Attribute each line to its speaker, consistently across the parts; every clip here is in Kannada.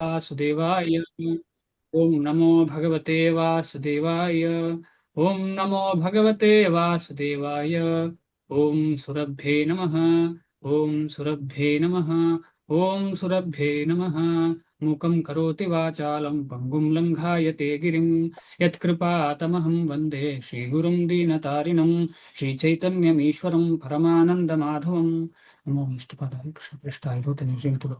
Speaker 1: वासुदेवाय ओम नमो भगवते वासुदेवाय ओम नमो भगवते वासुदेवाय ओम सुरभ्ये नमः ओम सुरभ्ये नमः ओम सुरभ्ये नमः मूकं करोति वाचालं पङ्गुं लङ्घायते गिरिं यत्कृपातमहं वन्दे श्रीगुरुं दीनतारिणं श्रीचैतन्यमीश्वरं परमानन्दमाधवं नमो विष्णुपादाय कृष्णप्रेष्ठाय भूतनिर्जयतु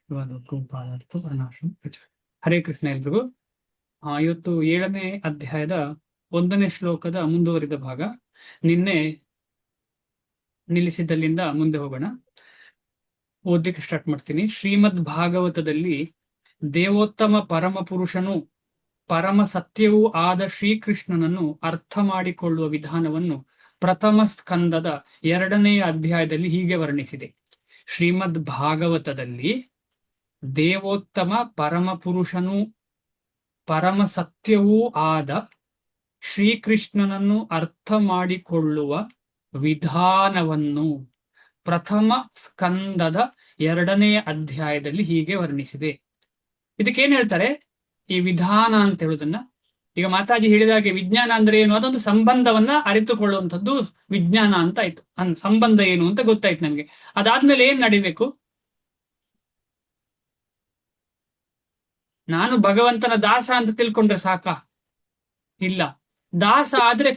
Speaker 1: ಇವಾಗ ಕೃಪಾದಾರ್ಥ ವರ್ಣಾಶ್ರಮ ವಿಚಾರ. ಹರೇ ಕೃಷ್ಣ ಎಲ್ರಿಗೂ. ಇವತ್ತು 7ನೇ ಅಧ್ಯಾಯದ 1ನೇ ಶ್ಲೋಕದ ಮುಂದುವರಿದ ಭಾಗ. ನಿನ್ನೆ ನಿಲ್ಲಿಸಿದ್ದಲ್ಲಿಂದ ಮುಂದೆ ಹೋಗೋಣ. ಓದಲಿಕ್ಕೆ ಸ್ಟಾರ್ಟ್ ಮಾಡ್ತೀನಿ. ಶ್ರೀಮದ್ ಭಾಗವತದಲ್ಲಿ ದೇವೋತ್ತಮ ಪರಮ ಪುರುಷನು ಪರಮ ಸತ್ಯವೂ ಆದ ಶ್ರೀಕೃಷ್ಣನನ್ನು ಅರ್ಥ ಮಾಡಿಕೊಳ್ಳುವ ವಿಧಾನವನ್ನು ಪ್ರಥಮ ಸ್ಕಂದದ 2ನೇ ಅಧ್ಯಾಯದಲ್ಲಿ ಹೀಗೆ ವರ್ಣಿಸಿದೆ. ಶ್ರೀಮದ್ ಭಾಗವತದಲ್ಲಿ ದೇವೋತ್ತಮ ಪರಮ ಪುರುಷನು ಪರಮ ಸತ್ಯವೂ ಆದ ಶ್ರೀಕೃಷ್ಣನನ್ನು ಅರ್ಥ ಮಾಡಿಕೊಳ್ಳುವ ವಿಧಾನವನ್ನು ಪ್ರಥಮ ಸ್ಕಂದದ 2ನೇ ಅಧ್ಯಾಯದಲ್ಲಿ ಹೀಗೆ ವರ್ಣಿಸಿದೆ. ಇದಕ್ಕೇನ್ ಹೇಳ್ತಾರೆ? ಈ ವಿಧಾನ ಅಂತ ಹೇಳುದನ್ನ, ಈಗ ಮಾತಾಜಿ ಹೇಳಿದಾಗೆ ವಿಜ್ಞಾನ ಅಂದ್ರೆ ಏನು, ಅದೊಂದು ಸಂಬಂಧವನ್ನ ಅರಿತುಕೊಳ್ಳುವಂಥದ್ದು ವಿಜ್ಞಾನ ಅಂತ ಆಯ್ತು. ಸಂಬಂಧ ಏನು ಅಂತ ಗೊತ್ತಾಯ್ತು ನಮ್ಗೆ. ಅದಾದ್ಮೇಲೆ ಏನ್ ನಡಿಬೇಕು? ನಾನು ಭಗವಂತನ ದಾಸ ಅಂತ ತಿಳ್ಕೊಂಡ್ರೆ ಸಾಕ? ಇಲ್ಲ. ದಾಸ ಆದ್ರೆ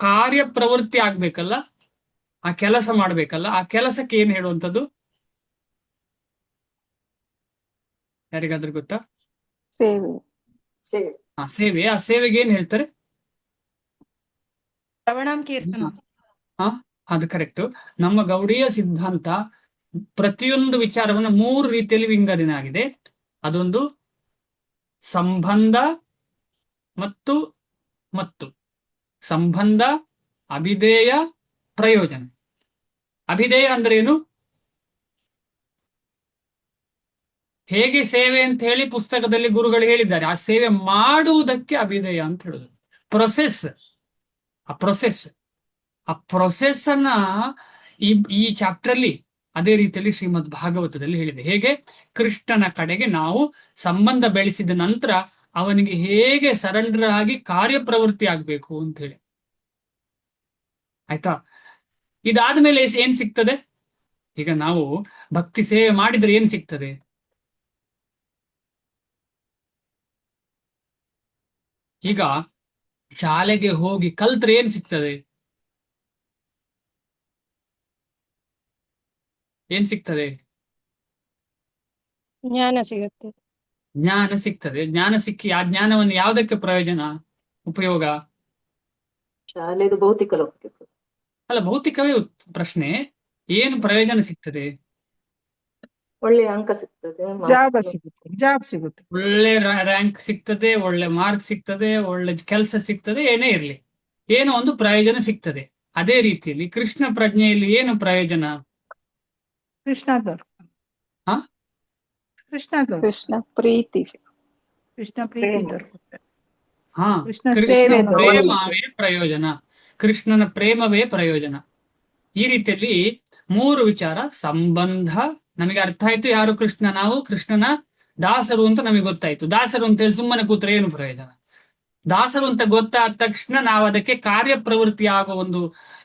Speaker 1: ಕಾರ್ಯ ಪ್ರವೃತ್ತಿ ಆಗ್ಬೇಕಲ್ಲ, ಆ ಕೆಲಸ ಮಾಡ್ಬೇಕಲ್ಲ. ಆ ಕೆಲಸಕ್ಕೆ ಏನ್ ಹೇಳುವಂಥದ್ದು ಯಾರಿಗಾದ್ರೂ ಗೊತ್ತಾ?
Speaker 2: ಸೇವೆ.
Speaker 1: ಸೇವೆ. ಆ ಸೇವೆಗೆ ಏನ್ ಹೇಳ್ತಾರೆ?
Speaker 2: ಶ್ರವಣಂ ಕೀರ್ತನ.
Speaker 1: ಅದು ಕರೆಕ್ಟ್. ನಮ್ಮ ಗೌಡೀಯ ಸಿದ್ಧಾಂತ ಪ್ರತಿಯೊಂದು ವಿಚಾರವನ್ನ 3 ರೀತಿಯಲ್ಲಿ ವಿಂಗಡಣೆ ಆಗಿದೆ. ಅದೊಂದು ಸಂಬಂಧ ಮತ್ತು ಮತ್ತು ಸಂಬಂಧ, ಅಭಿಧೇಯ, ಪ್ರಯೋಜನ. ಅಭಿಧೇಯ ಅಂದ್ರೆ ಏನು? ಹೇಗೆ ಸೇವೆ ಅಂತ ಹೇಳಿ ಪುಸ್ತಕದಲ್ಲಿ ಗುರುಗಳು ಹೇಳಿದ್ದಾರೆ. ಆ ಸೇವೆ ಮಾಡುವುದಕ್ಕೆ ಅಭಿಧೇಯ ಅಂತ ಹೇಳುದು. ಪ್ರೊಸೆಸ್, ಆ ಪ್ರೊಸೆಸ್ ಅನ್ನ ಈ ಚಾಪ್ಟರ್ ಅಲ್ಲಿ ಅದೇ ರೀತಿಯಲ್ಲಿ ಶ್ರೀಮದ್ ಭಾಗವತದಲ್ಲಿ ಹೇಳಿದೆ. ಹೇಗೆ ಕೃಷ್ಣನ ಕಡೆಗೆ ನಾವು ಸಂಬಂಧ ಬೆಳೆಸಿದ ನಂತರ ಅವನಿಗೆ ಹೇಗೆ ಸರೆಂಡರ್ ಆಗಿ ಕಾರ್ಯಪ್ರವೃತ್ತಿ ಆಗ್ಬೇಕು ಅಂತ ಹೇಳಿ. ಆಯ್ತಾ? ಇದಾದ್ಮೇಲೆ ಏನ್ ಸಿಗ್ತದೆ? ಈಗ ನಾವು ಭಕ್ತಿ ಸೇವೆ ಮಾಡಿದ್ರೆ ಏನ್ ಸಿಗ್ತದೆ? ಈಗ ಶಾಲೆಗೆ ಹೋಗಿ ಕಲ್ತ್ರೆ ಏನ್ ಸಿಗ್ತದೆ? ಏನ್ ಸಿಗ್ತದೆ?
Speaker 2: ಜ್ಞಾನ ಸಿಗುತ್ತೆ.
Speaker 1: ಜ್ಞಾನ ಸಿಗ್ತದೆ. ಜ್ಞಾನ ಸಿಕ್ಕಿ ಆ ಜ್ಞಾನವನ್ನು ಯಾವುದಕ್ಕೆ ಪ್ರಯೋಜನ, ಉಪಯೋಗ?
Speaker 3: ಶಾಲೆದು ಭೌತಿಕ ಲೋಕಕ್ಕೆ
Speaker 1: ಅಲ್ಲ, ಭೌತಿಕವೇ ಪ್ರಶ್ನೆ. ಏನು ಪ್ರಯೋಜನ ಸಿಗ್ತದೆ?
Speaker 3: ಒಳ್ಳೆ ಅಂಕ ಸಿಗ್ತದೆ,
Speaker 2: ಜಾಬ್ ಸಿಗುತ್ತೆ,
Speaker 1: ಒಳ್ಳೆ ರ್ಯಾಂಕ್ ಸಿಗ್ತದೆ, ಒಳ್ಳೆ ಮಾರ್ಕ್ ಸಿಗ್ತದೆ, ಒಳ್ಳೆ ಕೆಲಸ ಸಿಗ್ತದೆ. ಏನೇ ಇರ್ಲಿ, ಏನೋ ಒಂದು ಪ್ರಯೋಜನ ಸಿಗ್ತದೆ. ಅದೇ ರೀತಿಯಲ್ಲಿ ಕೃಷ್ಣ ಪ್ರಜ್ಞೆಯಲ್ಲಿ ಏನು ಪ್ರಯೋಜನ?
Speaker 2: ಕೃಷ್ಣ ಪ್ರೀತಿ. ಕೃಷ್ಣ
Speaker 1: ಪ್ರೇಮವೇ ಪ್ರಯೋಜನ. ಕೃಷ್ಣನ ಪ್ರೇಮವೇ ಪ್ರಯೋಜನ. ಈ ರೀತಿಯಲ್ಲಿ 3 ವಿಚಾರ. ಸಂಬಂಧ ನಮಗೆ ಅರ್ಥ ಆಯ್ತು, ಯಾರು ಕೃಷ್ಣ, ನಾವು ಕೃಷ್ಣನ ದಾಸರು ಅಂತ ನಮಗೆ ಗೊತ್ತಾಯ್ತು. ದಾಸರು ಅಂತ ಹೇಳಿ ಸುಮ್ಮನೆ ಕೂತ್ರೆ ಏನು ಪ್ರಯೋಜನ? ದಾಸರು ಅಂತ ಗೊತ್ತಾದ ತಕ್ಷಣ ನಾವು ಅದಕ್ಕೆ ಕಾರ್ಯಪ್ರವೃತ್ತಿ ಆಗೋ ಒಂದು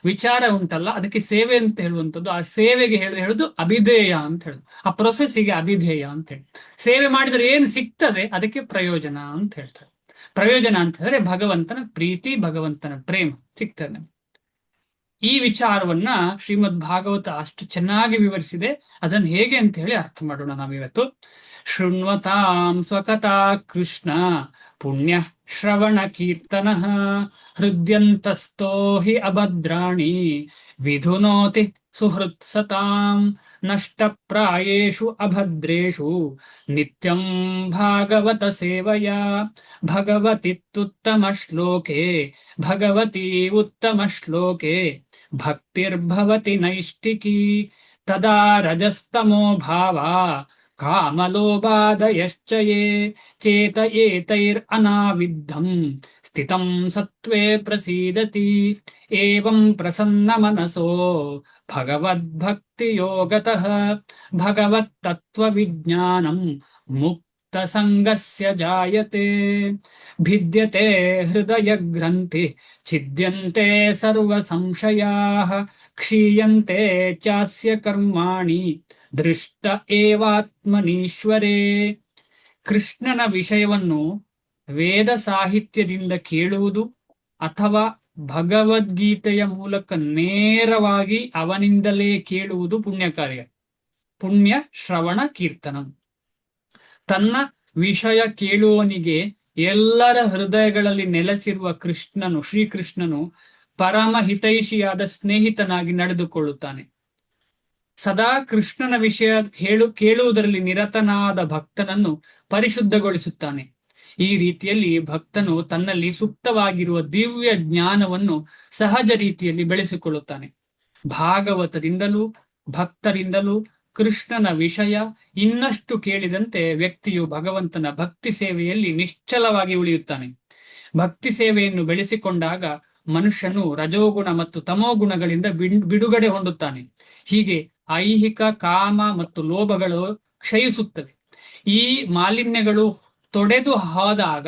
Speaker 1: ವಿಚಾರ ಉಂಟಲ್ಲ, ಅದಕ್ಕೆ ಸೇವೆ ಅಂತ ಹೇಳುವಂಥದ್ದು. ಆ ಸೇವೆಗೆ ಹೇಳುದು ಅಭಿಧೇಯ ಅಂತ ಹೇಳುದು. ಆ ಪ್ರೊಸೆಸ್ಸಿಗೆ ಅಭಿಧೇಯ ಅಂತ ಹೇಳಿ. ಸೇವೆ ಮಾಡಿದ್ರೆ ಏನು ಸಿಗ್ತದೆ, ಅದಕ್ಕೆ ಪ್ರಯೋಜನ ಅಂತ ಹೇಳ್ತಾರೆ. ಪ್ರಯೋಜನ ಅಂತ ಹೇಳಿದ್ರೆ ಭಗವಂತನ ಪ್ರೀತಿ, ಭಗವಂತನ ಪ್ರೇಮ ಸಿಗ್ತದೆ ನಮಗೆ. ಈ ವಿಚಾರವನ್ನ ಶ್ರೀಮದ್ ಭಾಗವತ ಅಷ್ಟು ಚೆನ್ನಾಗಿ ವಿವರಿಸಿದೆ. ಅದನ್ನು ಹೇಗೆ ಅಂತ ಹೇಳಿ ಅರ್ಥ ಮಾಡೋಣ ನಾವಿವತ್ತು. ಶೃಣ್ವತಾಂ ಸ್ವಕಥಾ ಕೃಷ್ಣ ಪುಣ್ಯ ಶ್ರವಣ ಕೀರ್ತನ ಹೃದ್ಯಂತಸ್ಥೋ ಹಿ ಅಭದ್ರಾಣಿ ವಿಧುನೋತಿ ಸುಹೃತ್ಸತಾಂ ನಷ್ಟಪ್ರಾಯೇಷು ಅಭದ್ರೇಷು ನಿತ್ಯಂ ಭಾಗವತ ಸೇವಯಾ ಭಗವತಿತ್ಯುತ್ತಮ ಶ್ಲೋಕೆ ಭಗವತಿ ಉತ್ತಮ ಶ್ಲೋಕೆ ಭಕ್ತಿರ್ಭವತಿ ನೈಷ್ಟಿಕಿ ತದಾ ರಜಸ್ತಮೋ ಭಾವ ಕಾಮಲೋಭಾದಯಶ್ಚಯೇ ಚೇತ ಏತೈರ್ ಅನಾವಿದ್ಧಂ ಸ್ಥಿತಂ ಸತ್ವೇ ಪ್ರಸೀದತಿ ಏವಂ ಪ್ರಸನ್ನ ಮನಸೋ ಭಗವದ್ಭಕ್ತಿಯೋಗತಃ ಭಗವತ್ತತ್ವವಿಜ್ಞಾನಂ ಮುಕ್ತಸಂಗಸ್ಯ ಜಾಯತೆ ಭಿದ್ಯತೆ ಹೃದಯಗ್ರಂಥಿ ಛಿದ್ಯಂತೆ ಸರ್ವಸಂಶಯಾಃ ಕ್ಷೀಯಂತೆ ಚಾಸ್ಯ ಕರ್ಮಾಣಿ ದೃಷ್ಟ ಏವಾತ್ಮನೀಶ್ವರೇ. ಕೃಷ್ಣನ ವಿಷಯವನ್ನು ವೇದ ಸಾಹಿತ್ಯದಿಂದ ಕೇಳುವುದು ಅಥವಾ ಭಗವದ್ಗೀತೆಯ ಮೂಲಕ ನೇರವಾಗಿ ಅವನಿಂದಲೇ ಕೇಳುವುದು ಪುಣ್ಯ ಕಾರ್ಯ. ಪುಣ್ಯ ಶ್ರವಣ ಕೀರ್ತನಂ. ತನ್ನ ವಿಷಯ ಕೇಳುವವನಿಗೆ ಎಲ್ಲರ ಹೃದಯಗಳಲ್ಲಿ ನೆಲೆಸಿರುವ ಕೃಷ್ಣನು, ಶ್ರೀಕೃಷ್ಣನು ಪರಮ ಹಿತೈಷಿಯಾದ ಸ್ನೇಹಿತನಾಗಿ ನಡೆದುಕೊಳ್ಳುತ್ತಾನೆ. ಸದಾ ಕೃಷ್ಣನ ವಿಷಯ ಕೇಳುವುದರಲ್ಲಿ ನಿರತನಾದ ಭಕ್ತನನ್ನು ಪರಿಶುದ್ಧಗೊಳಿಸುತ್ತಾನೆ. ಈ ರೀತಿಯಲ್ಲಿ ಭಕ್ತನು ತನ್ನಲ್ಲಿ ಸುಪ್ತವಾಗಿರುವ ದಿವ್ಯ ಜ್ಞಾನವನ್ನು ಸಹಜ ರೀತಿಯಲ್ಲಿ ಬೆಳೆಸಿಕೊಳ್ಳುತ್ತಾನೆ. ಭಾಗವತದಿಂದಲೂ ಭಕ್ತರಿಂದಲೂ ಕೃಷ್ಣನ ವಿಷಯ ಇನ್ನಷ್ಟು ಕೇಳಿದಂತೆ ವ್ಯಕ್ತಿಯು ಭಗವಂತನ ಭಕ್ತಿ ಸೇವೆಯಲ್ಲಿ ನಿಶ್ಚಲವಾಗಿ ಉಳಿಯುತ್ತಾನೆ. ಭಕ್ತಿ ಸೇವೆಯನ್ನು ಬೆಳೆಸಿಕೊಂಡಾಗ ಮನುಷ್ಯನು ರಜೋಗುಣ ಮತ್ತು ತಮೋಗುಣಗಳಿಂದ ಬಿಡುಗಡೆ ಹೊಂದುತ್ತಾನೆ. ಹೀಗೆ ಐಹಿಕ ಕಾಮ ಮತ್ತು ಲೋಭಗಳು ಕ್ಷಯಿಸುತ್ತವೆ. ಈ ಮಾಲಿನ್ಯಗಳು ತೊಡೆದು ಹೋದಾಗ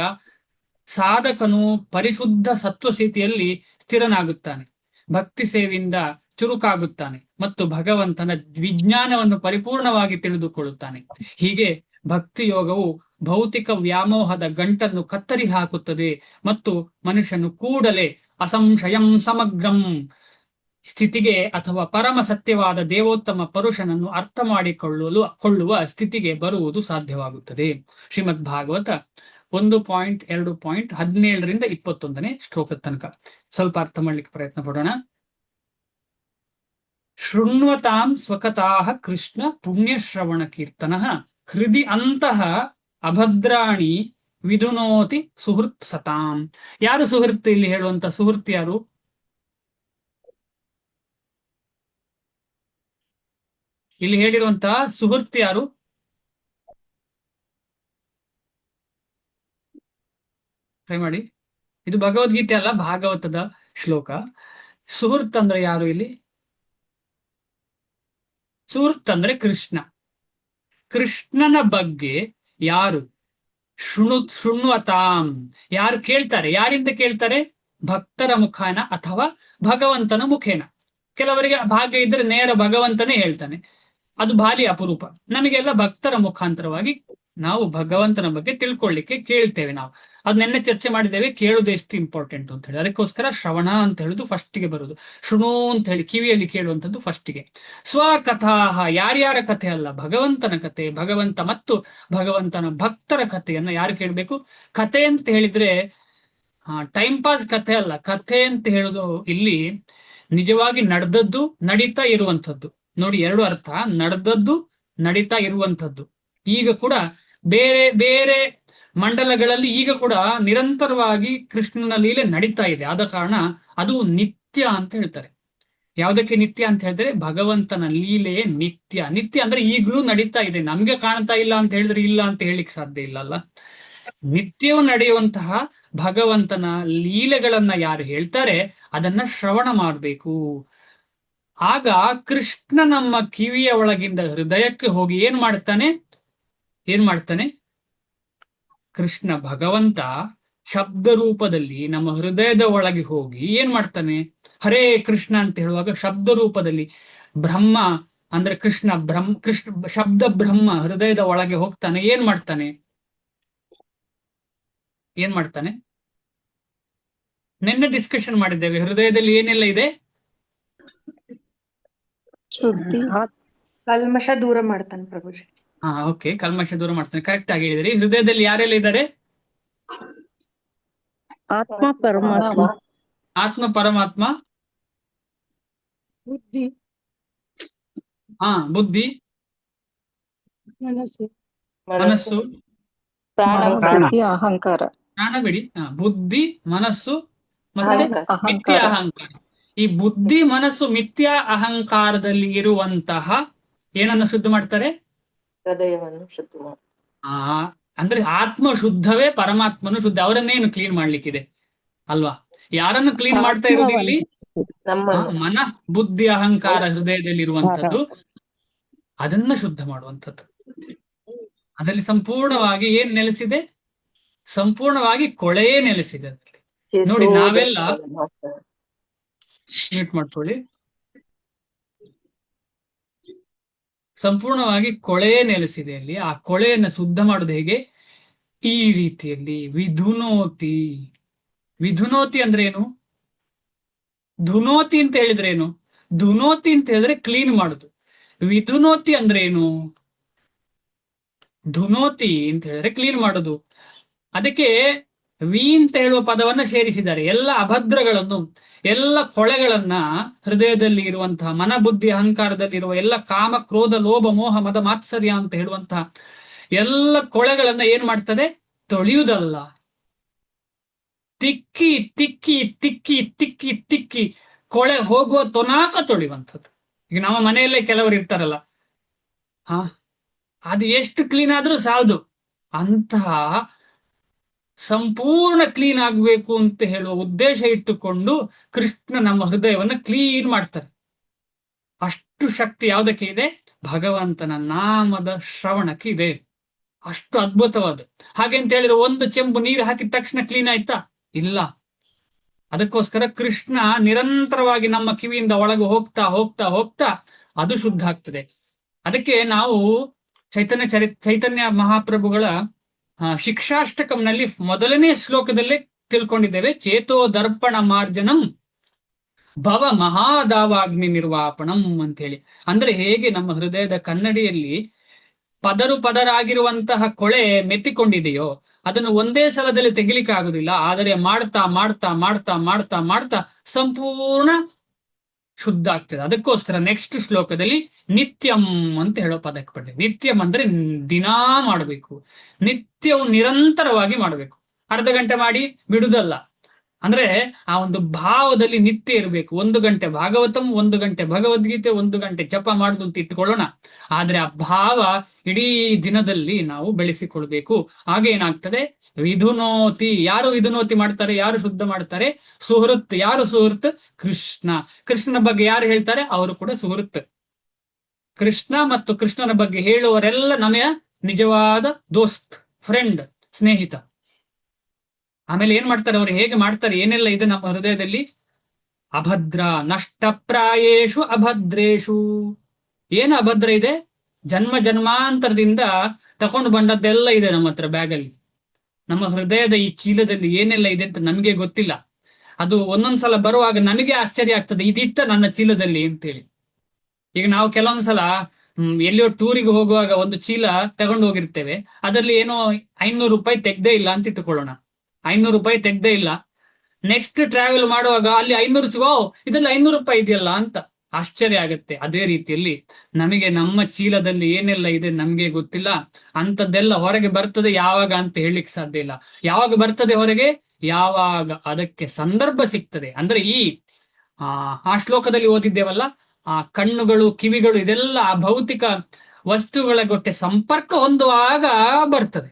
Speaker 1: ಸಾಧಕನು ಪರಿಶುದ್ಧ ಸತ್ವಸ್ಥಿತಿಯಲ್ಲಿ ಸ್ಥಿರನಾಗುತ್ತಾನೆ. ಭಕ್ತಿ ಸೇವೆಯಿಂದ ಚುರುಕಾಗುತ್ತಾನೆ ಮತ್ತು ಭಗವಂತನ ವಿಜ್ಞಾನವನ್ನು ಪರಿಪೂರ್ಣವಾಗಿ ತಿಳಿದುಕೊಳ್ಳುತ್ತಾನೆ. ಹೀಗೆ ಭಕ್ತಿ ಯೋಗವು ಭೌತಿಕ ವ್ಯಾಮೋಹದ ಗಂಟನ್ನು ಕತ್ತರಿ ಹಾಕುತ್ತದೆ ಮತ್ತು ಮನುಷ್ಯನು ಕೂಡಲೇ ಅಸಂಶಯಂ ಸಮಗ್ರಂ ಸ್ಥಿತಿಗೆ ಅಥವಾ ಪರಮ ಸತ್ಯವಾದ ದೇವೋತ್ತಮ ಪರುಷನನ್ನು ಅರ್ಥ ಮಾಡಿಕೊಳ್ಳುವ ಸ್ಥಿತಿಗೆ ಬರುವುದು ಸಾಧ್ಯವಾಗುತ್ತದೆ. ಶ್ರೀಮದ್ ಭಾಗವತ 1.2.17 21 ಶ್ಲೋಕ ತನಕ ಸ್ವಲ್ಪ ಅರ್ಥ ಮಾಡ್ಲಿಕ್ಕೆ ಪ್ರಯತ್ನ ಪಡೋಣ. ಶೃಣ್ವತಾಂ ಸ್ವಕತಾಃ ಕೃಷ್ಣ ಪುಣ್ಯಶ್ರವಣ ಕೀರ್ತನಃ ಹೃದಿ ಅಂತಃ ಅಭದ್ರಾಣಿ ವಿಧುನೋತಿ ಸುಹೃತ್ ಸತಾಂ. ಯಾರು ಸುಹೃತ್? ಇಲ್ಲಿ ಹೇಳುವಂತ ಸುಹೃತ್ ಯಾರು? ಇಲ್ಲಿ ಹೇಳಿರುವಂತಹ ಸುಹೃತ್ ಯಾರು? ಟ್ರೈ ಮಾಡಿ. ಇದು ಭಗವದ್ಗೀತೆ ಅಲ್ಲ, ಭಾಗವತದ ಶ್ಲೋಕ. ಸುಹೃತ್ ಅಂದ್ರೆ ಯಾರು ಇಲ್ಲಿ? ಸುಹೃತ್ ಅಂದ್ರೆ ಕೃಷ್ಣ. ಕೃಷ್ಣನ ಬಗ್ಗೆ ಯಾರು ಶೃಣ್ವತಾಂ, ಯಾರು ಕೇಳ್ತಾರೆ? ಯಾರಿಂದ ಕೇಳ್ತಾರೆ? ಭಕ್ತರ ಮುಖೇನ ಅಥವಾ ಭಗವಂತನ ಮುಖೇನ. ಕೆಲವರಿಗೆ ಭಾಗ್ಯ ಇದ್ರೆ ನೇರ ಭಗವಂತನೇ ಹೇಳ್ತಾನೆ, ಅದು ಭಾರಿ ಅಪರೂಪ. ನಮಗೆಲ್ಲ ಭಕ್ತರ ಮುಖಾಂತರವಾಗಿ ನಾವು ಭಗವಂತನ ಬಗ್ಗೆ ತಿಳ್ಕೊಳ್ಳಿಕ್ಕೆ ಕೇಳ್ತೇವೆ. ನಾವು ಅದನ್ನೆನ್ನೆ ಚರ್ಚೆ ಮಾಡಿದ್ದೇವೆ, ಕೇಳುವುದು ಎಷ್ಟು ಇಂಪಾರ್ಟೆಂಟ್ ಅಂತ ಹೇಳಿ. ಅದಕ್ಕೋಸ್ಕರ ಶ್ರವಣ ಅಂತ ಹೇಳುದು ಫಸ್ಟಿಗೆ ಬರುದು. ಶೃಣು ಅಂತ ಹೇಳಿ ಕಿವಿಯಲ್ಲಿ ಕೇಳುವಂಥದ್ದು ಫಸ್ಟಿಗೆ. ಸ್ವಕಥಾಹ, ಯಾರ್ಯಾರ ಕಥೆ ಅಲ್ಲ, ಭಗವಂತನ ಕಥೆ, ಭಗವಂತ ಮತ್ತು ಭಗವಂತನ ಭಕ್ತರ ಕಥೆಯನ್ನ ಯಾರು ಕೇಳಬೇಕು? ಕಥೆ ಅಂತ ಹೇಳಿದ್ರೆ ಟೈಮ್ ಪಾಸ್ ಕಥೆ ಅಲ್ಲ. ಕಥೆ ಅಂತ ಹೇಳುದು ಇಲ್ಲಿ ನಿಜವಾಗಿ ನಡೆದದ್ದು, ನಡೀತಾ ಇರುವಂಥದ್ದು. ನೋಡಿ, ಎರಡು ಅರ್ಥ: ನಡೆದದ್ದು, ನಡೀತಾ ಇರುವಂಥದ್ದು. ಈಗ ಕೂಡ ಬೇರೆ ಬೇರೆ ಮಂಡಲಗಳಲ್ಲಿ ಈಗ ಕೂಡ ನಿರಂತರವಾಗಿ ಕೃಷ್ಣನ ಲೀಲೆ ನಡೀತಾ ಇದೆ. ಆದ ಕಾರಣ ಅದು ನಿತ್ಯ ಅಂತ ಹೇಳ್ತಾರೆ. ಯಾವುದಕ್ಕೆ ನಿತ್ಯ ಅಂತ ಹೇಳಿದ್ರೆ ಭಗವಂತನ ಲೀಲೆಯೇ ನಿತ್ಯ. ನಿತ್ಯ ಅಂದ್ರೆ ಈಗಲೂ ನಡೀತಾ ಇದೆ. ನಮ್ಗೆ ಕಾಣ್ತಾ ಇಲ್ಲ ಅಂತ ಹೇಳಿದ್ರೆ ಇಲ್ಲ ಅಂತ ಹೇಳಿಕ್ ಸಾಧ್ಯ ಇಲ್ಲ ಅಲ್ಲ. ನಿತ್ಯವೂ ನಡೆಯುವಂತಹ ಭಗವಂತನ ಲೀಲೆಗಳನ್ನ ಯಾರು ಹೇಳ್ತಾರೆ ಅದನ್ನ ಶ್ರವಣ ಮಾಡಬೇಕು. ಆಗ ಕೃಷ್ಣ ನಮ್ಮ ಕಿವಿಯ ಒಳಗಿಂದ ಹೃದಯಕ್ಕೆ ಹೋಗಿ ಏನ್ ಮಾಡ್ತಾನೆ? ಕೃಷ್ಣ ಭಗವಂತ ಶಬ್ದ ರೂಪದಲ್ಲಿ ನಮ್ಮ ಹೃದಯದ ಒಳಗೆ ಹೋಗಿ ಏನ್ ಮಾಡ್ತಾನೆ? ಹರೇ ಕೃಷ್ಣ ಅಂತ ಹೇಳುವಾಗ ಶಬ್ದ ರೂಪದಲ್ಲಿ ಬ್ರಹ್ಮ ಅಂದ್ರೆ ಕೃಷ್ಣ ಶಬ್ದ ಬ್ರಹ್ಮ ಹೃದಯದ ಒಳಗೆ ಹೋಗ್ತಾನೆ. ಏನ್ ಮಾಡ್ತಾನೆ? ನಿನ್ನೆ ಡಿಸ್ಕಷನ್ ಮಾಡಿದ್ದೇವೆ. ಹೃದಯದಲ್ಲಿ ಏನೆಲ್ಲ ಇದೆ?
Speaker 3: ಕಲ್ಮಶ ದೂರ ಮಾಡ್ತಾನೆ ಪ್ರಭುಜಿ.
Speaker 1: ಓಕೆ, ಕಲ್ಮಶ ದೂರ ಮಾಡ್ತಾನೆ. ಕರೆಕ್ಟ್ ಆಗಿ ಹೇಳಿದ್ರಿ. ಹೃದಯದಲ್ಲಿ ಯಾರೆಲ್ಲ ಇದ್ದಾರೆ?
Speaker 4: ಆತ್ಮ ಪರಮಾತ್ಮ,
Speaker 1: ಆತ್ಮ ಪರಮಾತ್ಮ,
Speaker 2: ಬುದ್ಧಿ,
Speaker 1: ಬುದ್ಧಿ, ಮನಸ್ಸು,
Speaker 2: ಅಹಂಕಾರ.
Speaker 1: ಪ್ರಾಣ ಬಿಡಿ. ಬುದ್ಧಿ, ಮನಸ್ಸು ಮತ್ತೆ ಮಿಥ್ಯ ಅಹಂಕಾರ. ಈ ಬುದ್ಧಿ, ಮನಸ್ಸು, ಮಿಥ್ಯ ಅಹಂಕಾರದಲ್ಲಿ ಇರುವಂತಹ ಏನನ್ನ ಶುದ್ಧ ಮಾಡ್ತಾರೆ?
Speaker 3: ಹೃದಯವನ್ನು ಶುದ್ಧ
Speaker 1: ಅಂದ್ರೆ ಆತ್ಮ ಶುದ್ಧವೇ, ಪರಮಾತ್ಮನು ಶುದ್ಧ. ಅವರನ್ನೇನು ಕ್ಲೀನ್ ಮಾಡ್ಲಿಕ್ಕಿದೆ ಅಲ್ವಾ? ಯಾರನ್ನು ಕ್ಲೀನ್ ಮಾಡ್ತಾ ಇರೋದು ಇಲ್ಲಿ?
Speaker 3: ನಮ್ಮನ್ನು
Speaker 1: ಮನಃ ಬುದ್ಧಿ ಅಹಂಕಾರ ಹೃದಯದಲ್ಲಿ ಇರುವಂತದ್ದು, ಅದನ್ನ ಶುದ್ಧ ಮಾಡುವಂಥದ್ದು. ಅದರಲ್ಲಿ ಸಂಪೂರ್ಣವಾಗಿ ಏನ್ ನೆಲೆಸಿದೆ? ಸಂಪೂರ್ಣವಾಗಿ ಕೊಳೆಯೇ ನೆಲೆಸಿದೆ ಅದರಲ್ಲಿ. ನೋಡಿ, ನಾವೆಲ್ಲ ಮ್ಯೂಟ್ ಮಾಡ್ಕೊಳ್ಳಿ. ಸಂಪೂರ್ಣವಾಗಿ ಕೊಳೆಯೇ ನೆಲೆಸಿದೆ ಅಲ್ಲಿ. ಆ ಕೊಳೆಯನ್ನ ಶುದ್ಧ ಮಾಡುದು ಹೇಗೆ? ಈ ರೀತಿಯಲ್ಲಿ ವಿಧುನೋತಿ. ವಿಧುನೋತಿ ಅಂದ್ರೆ ಏನು? ಧುನೋತಿ ಅಂತ ಹೇಳಿದ್ರೆ ಏನು? ಧುನೋತಿ ಅಂತ ಹೇಳಿದ್ರೆ ಕ್ಲೀನ್ ಮಾಡುದು. ವಿಧುನೋತಿ ಅಂದ್ರೆ ಏನು? ಧುನೋತಿ ಅಂತ ಹೇಳಿದ್ರೆ ಕ್ಲೀನ್ ಮಾಡುದು. ಅದಕ್ಕೆ ವಿ ಅಂತ ಹೇಳುವ ಪದವನ್ನ ಸೇರಿಸಿದ್ದಾರೆ. ಎಲ್ಲ ಅಭದ್ರಗಳನ್ನು, ಎಲ್ಲ ಕೊಳೆಗಳನ್ನ, ಹೃದಯದಲ್ಲಿ ಇರುವಂತಹ ಮನ ಬುದ್ಧಿ ಅಹಂಕಾರದಲ್ಲಿರುವ ಎಲ್ಲ ಕಾಮ ಕ್ರೋಧ ಲೋಭ ಮೋಹ ಮದ ಮಾತ್ಸರ್ಯ ಅಂತ ಹೇಳುವಂತಹ ಎಲ್ಲ ಕೊಳೆಗಳನ್ನ ಏನ್ ಮಾಡ್ತದೆ? ತೊಳೆಯುವುದಲ್ಲ, ತಿಕ್ಕಿ ತಿಕ್ಕಿ ತಿಕ್ಕಿ ತಿಕ್ಕಿ ತಿಕ್ಕಿ ಕೊಳೆ ಹೋಗುವ ತೊನಾಕ ತೊಳೆಯುವಂಥದ್ದು. ಈಗ ನಮ್ಮ ಮನೆಯಲ್ಲೇ ಕೆಲವರು ಇರ್ತಾರಲ್ಲ, ಅದು ಎಷ್ಟು ಕ್ಲೀನ್ ಆದ್ರೂ ಸಾಲದು, ಅಂತಹ ಸಂಪೂರ್ಣ ಕ್ಲೀನ್ ಆಗ್ಬೇಕು ಅಂತ ಹೇಳುವ ಉದ್ದೇಶ ಇಟ್ಟುಕೊಂಡು ಕೃಷ್ಣ ನಮ್ಮ ಹೃದಯವನ್ನ ಕ್ಲೀನ್ ಮಾಡ್ತಾರೆ. ಅಷ್ಟು ಶಕ್ತಿ ಯಾವುದಕ್ಕೆ ಇದೆ? ಭಗವಂತನ ನಾಮದ ಶ್ರವಣಕ್ಕೆ ಇದೆ. ಅಷ್ಟು ಅದ್ಭುತವಾದ. ಹಾಗೆ ಅಂತ ಹೇಳಿದ್ರೆ ಒಂದು ಚೆಂಬು ನೀರು ಹಾಕಿದ ತಕ್ಷಣ ಕ್ಲೀನ್ ಆಯ್ತಾ? ಇಲ್ಲ. ಅದಕ್ಕೋಸ್ಕರ ಕೃಷ್ಣ ನಿರಂತರವಾಗಿ ನಮ್ಮ ಕಿವಿಯಿಂದ ಒಳಗೆ ಹೋಗ್ತಾ ಹೋಗ್ತಾ ಹೋಗ್ತಾ ಅದು ಶುದ್ಧ ಆಗ್ತದೆ. ಅದಕ್ಕೆ ನಾವು ಚೈತನ್ಯ ಮಹಾಪ್ರಭುಗಳ ಶಿಕ್ಷಾಷ್ಟಕಂನಲ್ಲಿ ಮೊದಲನೇ ಶ್ಲೋಕದಲ್ಲೇ ತಿಳ್ಕೊಂಡಿದ್ದೇವೆ, ಚೇತೋ ದರ್ಪಣ ಮಾರ್ಜನಂ ಭವ ಮಹಾದಾವಾಗ್ನಿ ನಿರ್ವಾಪಣಂ ಅಂತ ಹೇಳಿ. ಅಂದ್ರೆ ಹೇಗೆ ನಮ್ಮ ಹೃದಯದ ಕನ್ನಡಿಯಲ್ಲಿ ಪದರು ಪದರಾಗಿರುವಂತಹ ಕೊಳೆ ಮೆತ್ತಿಕೊಂಡಿದೆಯೋ ಅದನ್ನು ಒಂದೇ ಸಲದಲ್ಲಿ ತೆಗಿಲಿಕ್ಕೆ ಆಗುದಿಲ್ಲ. ಆದರೆ ಮಾಡ್ತಾ ಮಾಡ್ತಾ ಮಾಡ್ತಾ ಮಾಡ್ತಾ ಮಾಡ್ತಾ ಸಂಪೂರ್ಣ ಶುದ್ಧ ಆಗ್ತದೆ. ಅದಕ್ಕೋಸ್ಕರ ನೆಕ್ಸ್ಟ್ ಶ್ಲೋಕದಲ್ಲಿ ನಿತ್ಯಂ ಅಂತ ಹೇಳೋ ಪದಕ್ಕೆ ಪಡ್ಡೆ. ನಿತ್ಯಂ ಅಂದ್ರೆ ದಿನಾ ಮಾಡಬೇಕು, ನಿತ್ಯವು ನಿರಂತರವಾಗಿ ಮಾಡಬೇಕು. ಅರ್ಧ ಗಂಟೆ ಮಾಡಿ ಬಿಡುದಲ್ಲ. ಅಂದ್ರೆ ಆ ಒಂದು ಭಾವದಲ್ಲಿ ನಿತ್ಯ ಇರಬೇಕು. 1 ಗಂಟೆ ಭಾಗವತಂ, 1 ಗಂಟೆ ಭಗವದ್ಗೀತೆ, 1 ಗಂಟೆ ಜಪ ಮಾಡುದು ಅಂತ ಇಟ್ಟುಕೊಳ್ಳೋಣ. ಆದ್ರೆ ಆ ಭಾವ ಇಡೀ ದಿನದಲ್ಲಿ ನಾವು ಬೆಳೆಸಿಕೊಳ್ಬೇಕು. ಆಗ ಏನಾಗ್ತದೆ? ವಿಧುನೋತಿ. ಯಾರು ವಿಧುನೋತಿ ಮಾಡ್ತಾರೆ? ಯಾರು ಶುದ್ಧ ಮಾಡ್ತಾರೆ? ಸುಹೃತ್. ಯಾರು ಸುಹೃತ್? ಕೃಷ್ಣ. ಕೃಷ್ಣನ ಬಗ್ಗೆ ಯಾರು ಹೇಳ್ತಾರೆ? ಅವರು ಕೂಡ ಸುಹೃತ್. ಕೃಷ್ಣ ಮತ್ತು ಕೃಷ್ಣನ ಬಗ್ಗೆ ಹೇಳುವವರೆಲ್ಲ ನಮಗೆ ನಿಜವಾದ ದೋಸ್ತ್, ಫ್ರೆಂಡ್, ಸ್ನೇಹಿತ. ಆಮೇಲೆ ಏನ್ ಮಾಡ್ತಾರೆ ಅವರು? ಹೇಗೆ ಮಾಡ್ತಾರೆ? ಏನೆಲ್ಲ ಇದೆ ನಮ್ಮ ಹೃದಯದಲ್ಲಿ? ಅಭದ್ರ ನಷ್ಟಪ್ರಾಯೇಶು ಅಭದ್ರೇಶು. ಏನು ಅಭದ್ರ ಇದೆ? ಜನ್ಮ ಜನ್ಮಾಂತರದಿಂದ ತಕೊಂಡು ಬಂದದ್ದೆಲ್ಲ ಇದೆ ನಮ್ಮ ಹತ್ರ ಬ್ಯಾಗಲ್ಲಿ. ನಮ್ಮ ಹೃದಯದ ಈ ಚೀಲದಲ್ಲಿ ಏನೆಲ್ಲ ಇದೆ ಅಂತ ನಮಗೆ ಗೊತ್ತಿಲ್ಲ. ಅದು ಒಂದೊಂದ್ಸಲ ಬರುವಾಗ ನಮಗೆ ಆಶ್ಚರ್ಯ ಆಗ್ತದೆ, ಇದಿತ್ತ ನನ್ನ ಚೀಲದಲ್ಲಿ ಅಂತೇಳಿ. ಈಗ ನಾವು ಕೆಲವೊಂದ್ಸಲ ಎಲ್ಲಿಯೋ ಟೂರಿಗೆ ಹೋಗುವಾಗ ಒಂದು ಚೀಲ ತಗೊಂಡು ಹೋಗಿರ್ತೇವೆ, ಅದರಲ್ಲಿ ಏನೋ 500 ರೂಪಾಯಿ ತೆಗ್ದೇ ಇಲ್ಲ ಅಂತ ಇಟ್ಟುಕೊಳ್ಳೋಣ. 500 ರೂಪಾಯಿ ತೆಗ್ದೇ ಇಲ್ಲ. ನೆಕ್ಸ್ಟ್ ಟ್ರಾವೆಲ್ ಮಾಡುವಾಗ ಅಲ್ಲಿ 500 ಸಿಗೋ, ಇದ್ರಲ್ಲಿ 500 ರೂಪಾಯಿ ಇದೆಯಲ್ಲ ಅಂತ ಆಶ್ಚರ್ಯ ಆಗುತ್ತೆ. ಅದೇ ರೀತಿಯಲ್ಲಿ ನಮಗೆ ನಮ್ಮ ಚೀಲದಲ್ಲಿ ಏನೆಲ್ಲ ಇದೆ ನಮ್ಗೆ ಗೊತ್ತಿಲ್ಲ. ಅಂಥದ್ದೆಲ್ಲ ಹೊರಗೆ ಬರ್ತದೆ ಯಾವಾಗ ಅಂತ ಹೇಳಲಿಕ್ಕೆ ಸಾಧ್ಯ ಇಲ್ಲ. ಯಾವಾಗ ಬರ್ತದೆ ಹೊರಗೆ? ಯಾವಾಗ ಅದಕ್ಕೆ ಸಂದರ್ಭ ಸಿಗ್ತದೆ. ಅಂದ್ರೆ ಆ ಶ್ಲೋಕದಲ್ಲಿ ಓದಿದ್ದೇವಲ್ಲ, ಆ ಕಣ್ಣುಗಳು ಕಿವಿಗಳು ಇದೆಲ್ಲ ಆ ಭೌತಿಕ ವಸ್ತುಗಳ ಗೊಟ್ಟೆ ಸಂಪರ್ಕ ಹೊಂದುವಾಗ ಬರ್ತದೆ.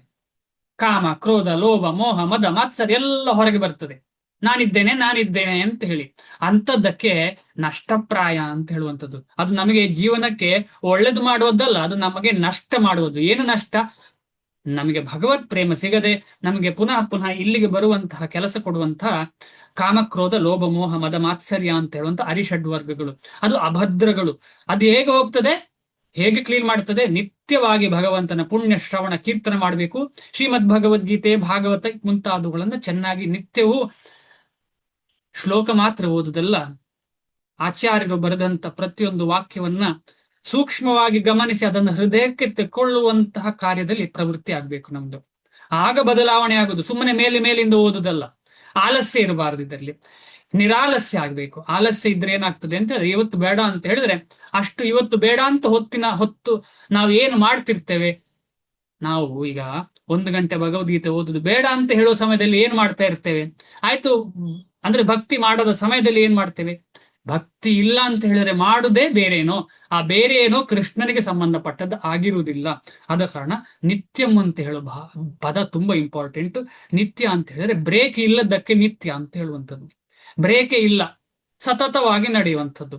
Speaker 1: ಕಾಮ ಕ್ರೋಧ ಲೋಭ ಮೋಹ ಮದ ಮಾತ್ಸರ್ಯ ಎಲ್ಲ ಹೊರಗೆ ಬರ್ತದೆ. ನಾನಿದ್ದೇನೆ ನಾನಿದ್ದೇನೆ ಅಂತ ಹೇಳಿ. ಅಂಥದ್ದಕ್ಕೆ ನಷ್ಟಪ್ರಾಯ ಅಂತ ಹೇಳುವಂಥದ್ದು. ಅದು ನಮಗೆ ಜೀವನಕ್ಕೆ ಒಳ್ಳೇದು ಮಾಡುವುದಲ್ಲ, ಅದು ನಮಗೆ ನಷ್ಟ ಮಾಡುವುದು. ಏನು ನಷ್ಟ? ನಮಗೆ ಭಗವತ್ ಪ್ರೇಮ ಸಿಗದೆ ನಮಗೆ ಪುನಃ ಪುನಃ ಇಲ್ಲಿಗೆ ಬರುವಂತಹ ಕೆಲಸ ಕೊಡುವಂತಹ ಕಾಮಕ್ರೋಧ ಲೋಭ ಮೋಹ ಮದ ಮಾತ್ಸರ್ಯ ಅಂತ ಹೇಳುವಂತ ಅರಿಷಡ್ವರ್ಗಗಳು, ಅದು ಅಭದ್ರಗಳು. ಅದು ಹೇಗೆ ಹೋಗ್ತದೆ? ಹೇಗೆ ಕ್ಲೀನ್ ಮಾಡ್ತದೆ? ನಿತ್ಯವಾಗಿ ಭಗವಂತನ ಪುಣ್ಯ ಶ್ರವಣ ಕೀರ್ತನ ಮಾಡಬೇಕು. ಶ್ರೀಮದ್ ಭಗವದ್ಗೀತೆ ಭಾಗವತ ಮುಂತಾದವುಗಳನ್ನ ಚೆನ್ನಾಗಿ ನಿತ್ಯವೂ ಶ್ಲೋಕ ಮಾತ್ರ ಓದುದಲ್ಲ, ಆಚಾರ್ಯರು ಬರೆದಂತ ಪ್ರತಿಯೊಂದು ವಾಕ್ಯವನ್ನ ಸೂಕ್ಷ್ಮವಾಗಿ ಗಮನಿಸಿ ಅದನ್ನು ಹೃದಯಕ್ಕೆ ತೆಕ್ಕೊಳ್ಳುವಂತಹ ಕಾರ್ಯದಲ್ಲಿ ಪ್ರವೃತ್ತಿ ಆಗ್ಬೇಕು ನಮ್ದು. ಆಗ ಬದಲಾವಣೆ ಆಗುದು. ಸುಮ್ಮನೆ ಮೇಲಿಂದ ಓದುದಲ್ಲ. ಆಲಸ್ಯ ಇರಬಾರದು. ಇದರಲ್ಲಿ ನಿರಾಲಸ್ಯ ಆಗ್ಬೇಕು. ಆಲಸ್ಯ ಇದ್ರೆ ಏನಾಗ್ತದೆ ಅಂತ ಹೇಳಿದ್ರೆ, ಇವತ್ತು ಬೇಡ ಅಂತ ಹೇಳಿದ್ರೆ ಅಷ್ಟು ಇವತ್ತು ಬೇಡ ಅಂತ ಹೊತ್ತು ನಾವು ಏನು ಮಾಡ್ತಿರ್ತೇವೆ? ನಾವು ಈಗ 1 ಗಂಟೆ ಭಗವದ್ಗೀತೆ ಓದುದು ಬೇಡ ಅಂತ ಹೇಳೋ ಸಮಯದಲ್ಲಿ ಏನ್ ಮಾಡ್ತಾ ಇರ್ತೇವೆ? ಆಯ್ತು, ಅಂದ್ರೆ ಭಕ್ತಿ ಮಾಡದ ಸಮಯದಲ್ಲಿ ಏನ್ ಮಾಡ್ತೇವೆ? ಭಕ್ತಿ ಇಲ್ಲ ಅಂತ ಹೇಳಿದ್ರೆ ಮಾಡುದೇ ಬೇರೇನೋ, ಆ ಬೇರೆ ಏನೋ ಕೃಷ್ಣನಿಗೆ ಸಂಬಂಧಪಟ್ಟದ್ದು ಆಗಿರುವುದಿಲ್ಲ. ಆದ ಕಾರಣ ನಿತ್ಯಂ ಅಂತ ಹೇಳೋ ಪದ ತುಂಬಾ ಇಂಪಾರ್ಟೆಂಟ್. ನಿತ್ಯ ಅಂತ ಹೇಳಿದ್ರೆ ಬ್ರೇಕ್ ಇಲ್ಲದಕ್ಕೆ ನಿತ್ಯ ಅಂತ ಹೇಳುವಂಥದ್ದು. ಬ್ರೇಕೇ ಇಲ್ಲ, ಸತತವಾಗಿ ನಡೆಯುವಂಥದ್ದು.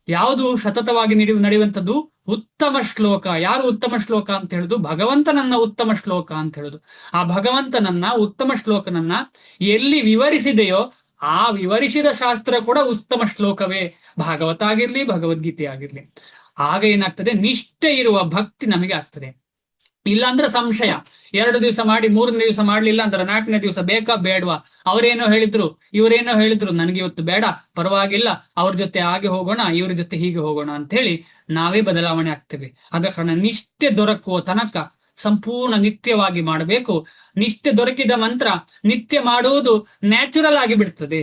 Speaker 1: ಯಾವುದು ಸತತವಾಗಿ ನಡೆಯುವಂಥದ್ದು? ಉತ್ತಮ ಶ್ಲೋಕ. ಯಾರು ಉತ್ತಮ ಶ್ಲೋಕ ಅಂತ ಹೇಳುದು? ಭಗವಂತನನ್ನ ಉತ್ತಮ ಶ್ಲೋಕ ಅಂತ ಹೇಳುದು. ಆ ಭಗವಂತನನ್ನ ಉತ್ತಮ ಶ್ಲೋಕನನ್ನ ಎಲ್ಲಿ ವಿವರಿಸಿದೆಯೋ ಆ ವಿವರಿಸಿದ ಶಾಸ್ತ್ರ ಕೂಡ ಉತ್ತಮ ಶ್ಲೋಕವೇ, ಭಾಗವತ ಆಗಿರ್ಲಿ ಭಗವದ್ಗೀತೆ ಆಗಿರ್ಲಿ. ಆಗ ಏನಾಗ್ತದೆ? ನಿಷ್ಠೆ ಇರುವ ಭಕ್ತಿ ನಮಗೆ ಆಗ್ತದೆ. ಇಲ್ಲಾಂದ್ರೆ ಸಂಶಯ. 2 ದಿವಸ ಮಾಡಿ 3ನೇ ದಿವಸ ಮಾಡ್ಲಿಲ್ಲ ಅಂದ್ರೆ 4ನೇ ದಿವಸ ಬೇಕಾ ಬೇಡವಾ, ಅವರೇನೋ ಹೇಳಿದ್ರು ಇವರೇನೋ ಹೇಳಿದ್ರು, ನನಗೆ ಇವತ್ತು ಬೇಡ, ಪರವಾಗಿಲ್ಲ, ಅವ್ರ ಜೊತೆ ಹಾಗೆ ಹೋಗೋಣ, ಇವ್ರ ಜೊತೆ ಹೀಗೆ ಹೋಗೋಣ ಅಂತ ಹೇಳಿ ನಾವೇ ಬದಲಾವಣೆ ಆಗ್ತೇವೆ. ಆದ ಕಾರಣ ನಿಷ್ಠೆ ದೊರಕುವ ತನಕ ಸಂಪೂರ್ಣ ನಿತ್ಯವಾಗಿ ಮಾಡಬೇಕು. ನಿಷ್ಠೆ ದೊರಕಿದ ಮಂತ್ರ ನಿತ್ಯ ಮಾಡುವುದು ನ್ಯಾಚುರಲ್ ಆಗಿ ಬಿಡ್ತದೆ.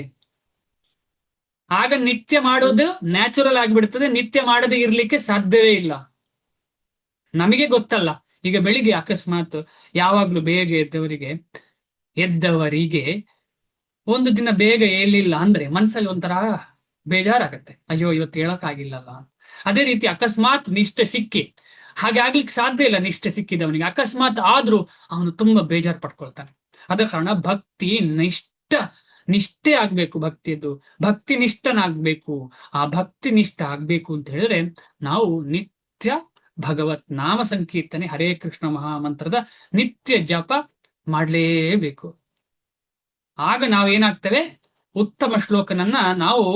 Speaker 1: ಆಗ ನಿತ್ಯ ಮಾಡುವುದು ನ್ಯಾಚುರಲ್ ಆಗಿ ಬಿಡ್ತದೆ. ನಿತ್ಯ ಮಾಡದೆ ಇರ್ಲಿಕ್ಕೆ ಸಾಧ್ಯವೇ ಇಲ್ಲ. ನಮಗೆ ಗೊತ್ತಲ್ಲ. ಈಗ ಬೆಳಿಗ್ಗೆ ಅಕಸ್ಮಾತ್ ಯಾವಾಗ್ಲೂ ಬೇಗ ಎದ್ದವರಿಗೆ ಒಂದು ದಿನ ಬೇಗ ಏಳಿಲ್ಲ ಅಂದ್ರೆ ಮನಸ್ಸಲ್ಲಿ ಒಂಥರ ಬೇಜಾರಾಗತ್ತೆ. ಅಯ್ಯೋ, ಇವತ್ತು ಹೇಳಕ್ಕಾಗಿಲ್ಲಲ್ಲ. ಅದೇ ರೀತಿ ಅಕಸ್ಮಾತ್ ನಿಷ್ಠೆ ಸಿಕ್ಕಿ, ಹಾಗೆ ಆಗ್ಲಿಕ್ಕೆ ಸಾಧ್ಯ ಇಲ್ಲ. ನಿಷ್ಠೆ ಸಿಕ್ಕಿದವನಿಗೆ ಅಕಸ್ಮಾತ್ ಆದ್ರೂ ಅವನು ತುಂಬಾ ಬೇಜಾರು ಪಡ್ಕೊಳ್ತಾನೆ. ಆದ ಕಾರಣ ಭಕ್ತಿ ನಿಷ್ಠೆ ಆಗ್ಬೇಕು. ಭಕ್ತಿ ನಿಷ್ಠನಾಗ್ಬೇಕು. ಆ ಭಕ್ತಿ ನಿಷ್ಠ ಆಗ್ಬೇಕು ಅಂತ ಹೇಳಿದ್ರೆ ನಾವು ನಿತ್ಯ ಭಗವತ್ ನಾಮ ಸಂಕೀರ್ತನೆ, ಹರೇ ಕೃಷ್ಣ ಮಹಾಮಂತ್ರದ ನಿತ್ಯ ಜಪ ಮಾಡ್ಲೇಬೇಕು. ಆಗ ನಾವೇನಾಗ್ತೇವೆ? ಉತ್ತಮ ಶ್ಲೋಕನನ್ನ ನಾವು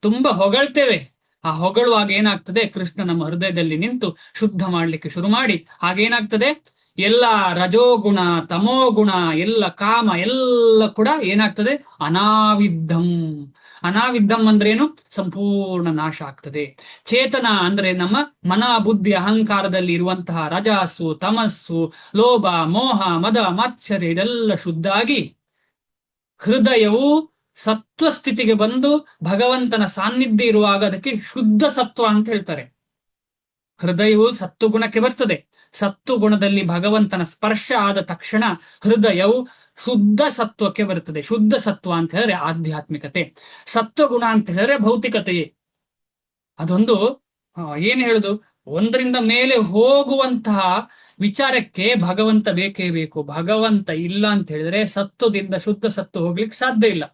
Speaker 1: ತುಂಬಾ ಹೊಗಳ್ತೇವೆ. ಆ ಹೊಗಳುವಾಗ ಏನಾಗ್ತದೆ? ಕೃಷ್ಣ ನಮ್ಮ ಹೃದಯದಲ್ಲಿ ನಿಂತು ಶುದ್ಧ ಮಾಡ್ಲಿಕ್ಕೆ ಶುರು ಮಾಡಿ, ಹಾಗೇನಾಗ್ತದೆ? ಎಲ್ಲ ರಜೋಗುಣ, ತಮೋಗುಣ, ಎಲ್ಲ ಕಾಮ ಎಲ್ಲ ಕೂಡ ಏನಾಗ್ತದೆ? ಅನಾವಿದ್ದಂ ಅಂದ್ರೇನು? ಸಂಪೂರ್ಣ ನಾಶ ಆಗ್ತದೆ. ಚೇತನ ಅಂದ್ರೆ ನಮ್ಮ ಮನ, ಬುದ್ಧಿ, ಅಹಂಕಾರದಲ್ಲಿ ಇರುವಂತಹ ರಜಸ್ಸು, ತಮಸ್ಸು, ಲೋಭ, ಮೋಹ, ಮದ, ಮಾತ್ಸರ್ಯ ಇದೆಲ್ಲ ಶುದ್ಧ ಆಗಿ ಹೃದಯವು ಸತ್ವಸ್ಥಿತಿಗೆ ಬಂದು ಭಗವಂತನ ಸಾನ್ನಿಧ್ಯ ಇರುವಾಗ ಅದಕ್ಕೆ ಶುದ್ಧ ಸತ್ವ ಅಂತ ಹೇಳ್ತಾರೆ. ಹೃದಯವು ಸತ್ವಗುಣಕ್ಕೆ ಬರ್ತದೆ. ಸತ್ವಗುಣದಲ್ಲಿ ಭಗವಂತನ ಸ್ಪರ್ಶ ಆದ ತಕ್ಷಣ ಹೃದಯವು ಶುದ್ಧ ಸತ್ವಕ್ಕೆ ಬರುತ್ತದೆ. ಶುದ್ಧ ಸತ್ವ ಅಂತ ಹೇಳಿದ್ರೆ ಆಧ್ಯಾತ್ಮಿಕತೆ, ಸತ್ವಗುಣ ಅಂತ ಹೇಳಿದ್ರೆ ಭೌತಿಕತೆಯೇ. ಅದೊಂದು ಏನ್ ಹೇಳುದು? ಒಂದರಿಂದ ಮೇಲೆ ಹೋಗುವಂತಹ ವಿಚಾರಕ್ಕೆ ಭಗವಂತ ಬೇಕೇ ಬೇಕು. ಭಗವಂತ ಇಲ್ಲ ಅಂತ ಹೇಳಿದ್ರೆ ಸತ್ವದಿಂದ ಶುದ್ಧ ಸತ್ವ ಹೋಗ್ಲಿಕ್ಕೆ ಸಾಧ್ಯ ಇಲ್ಲ.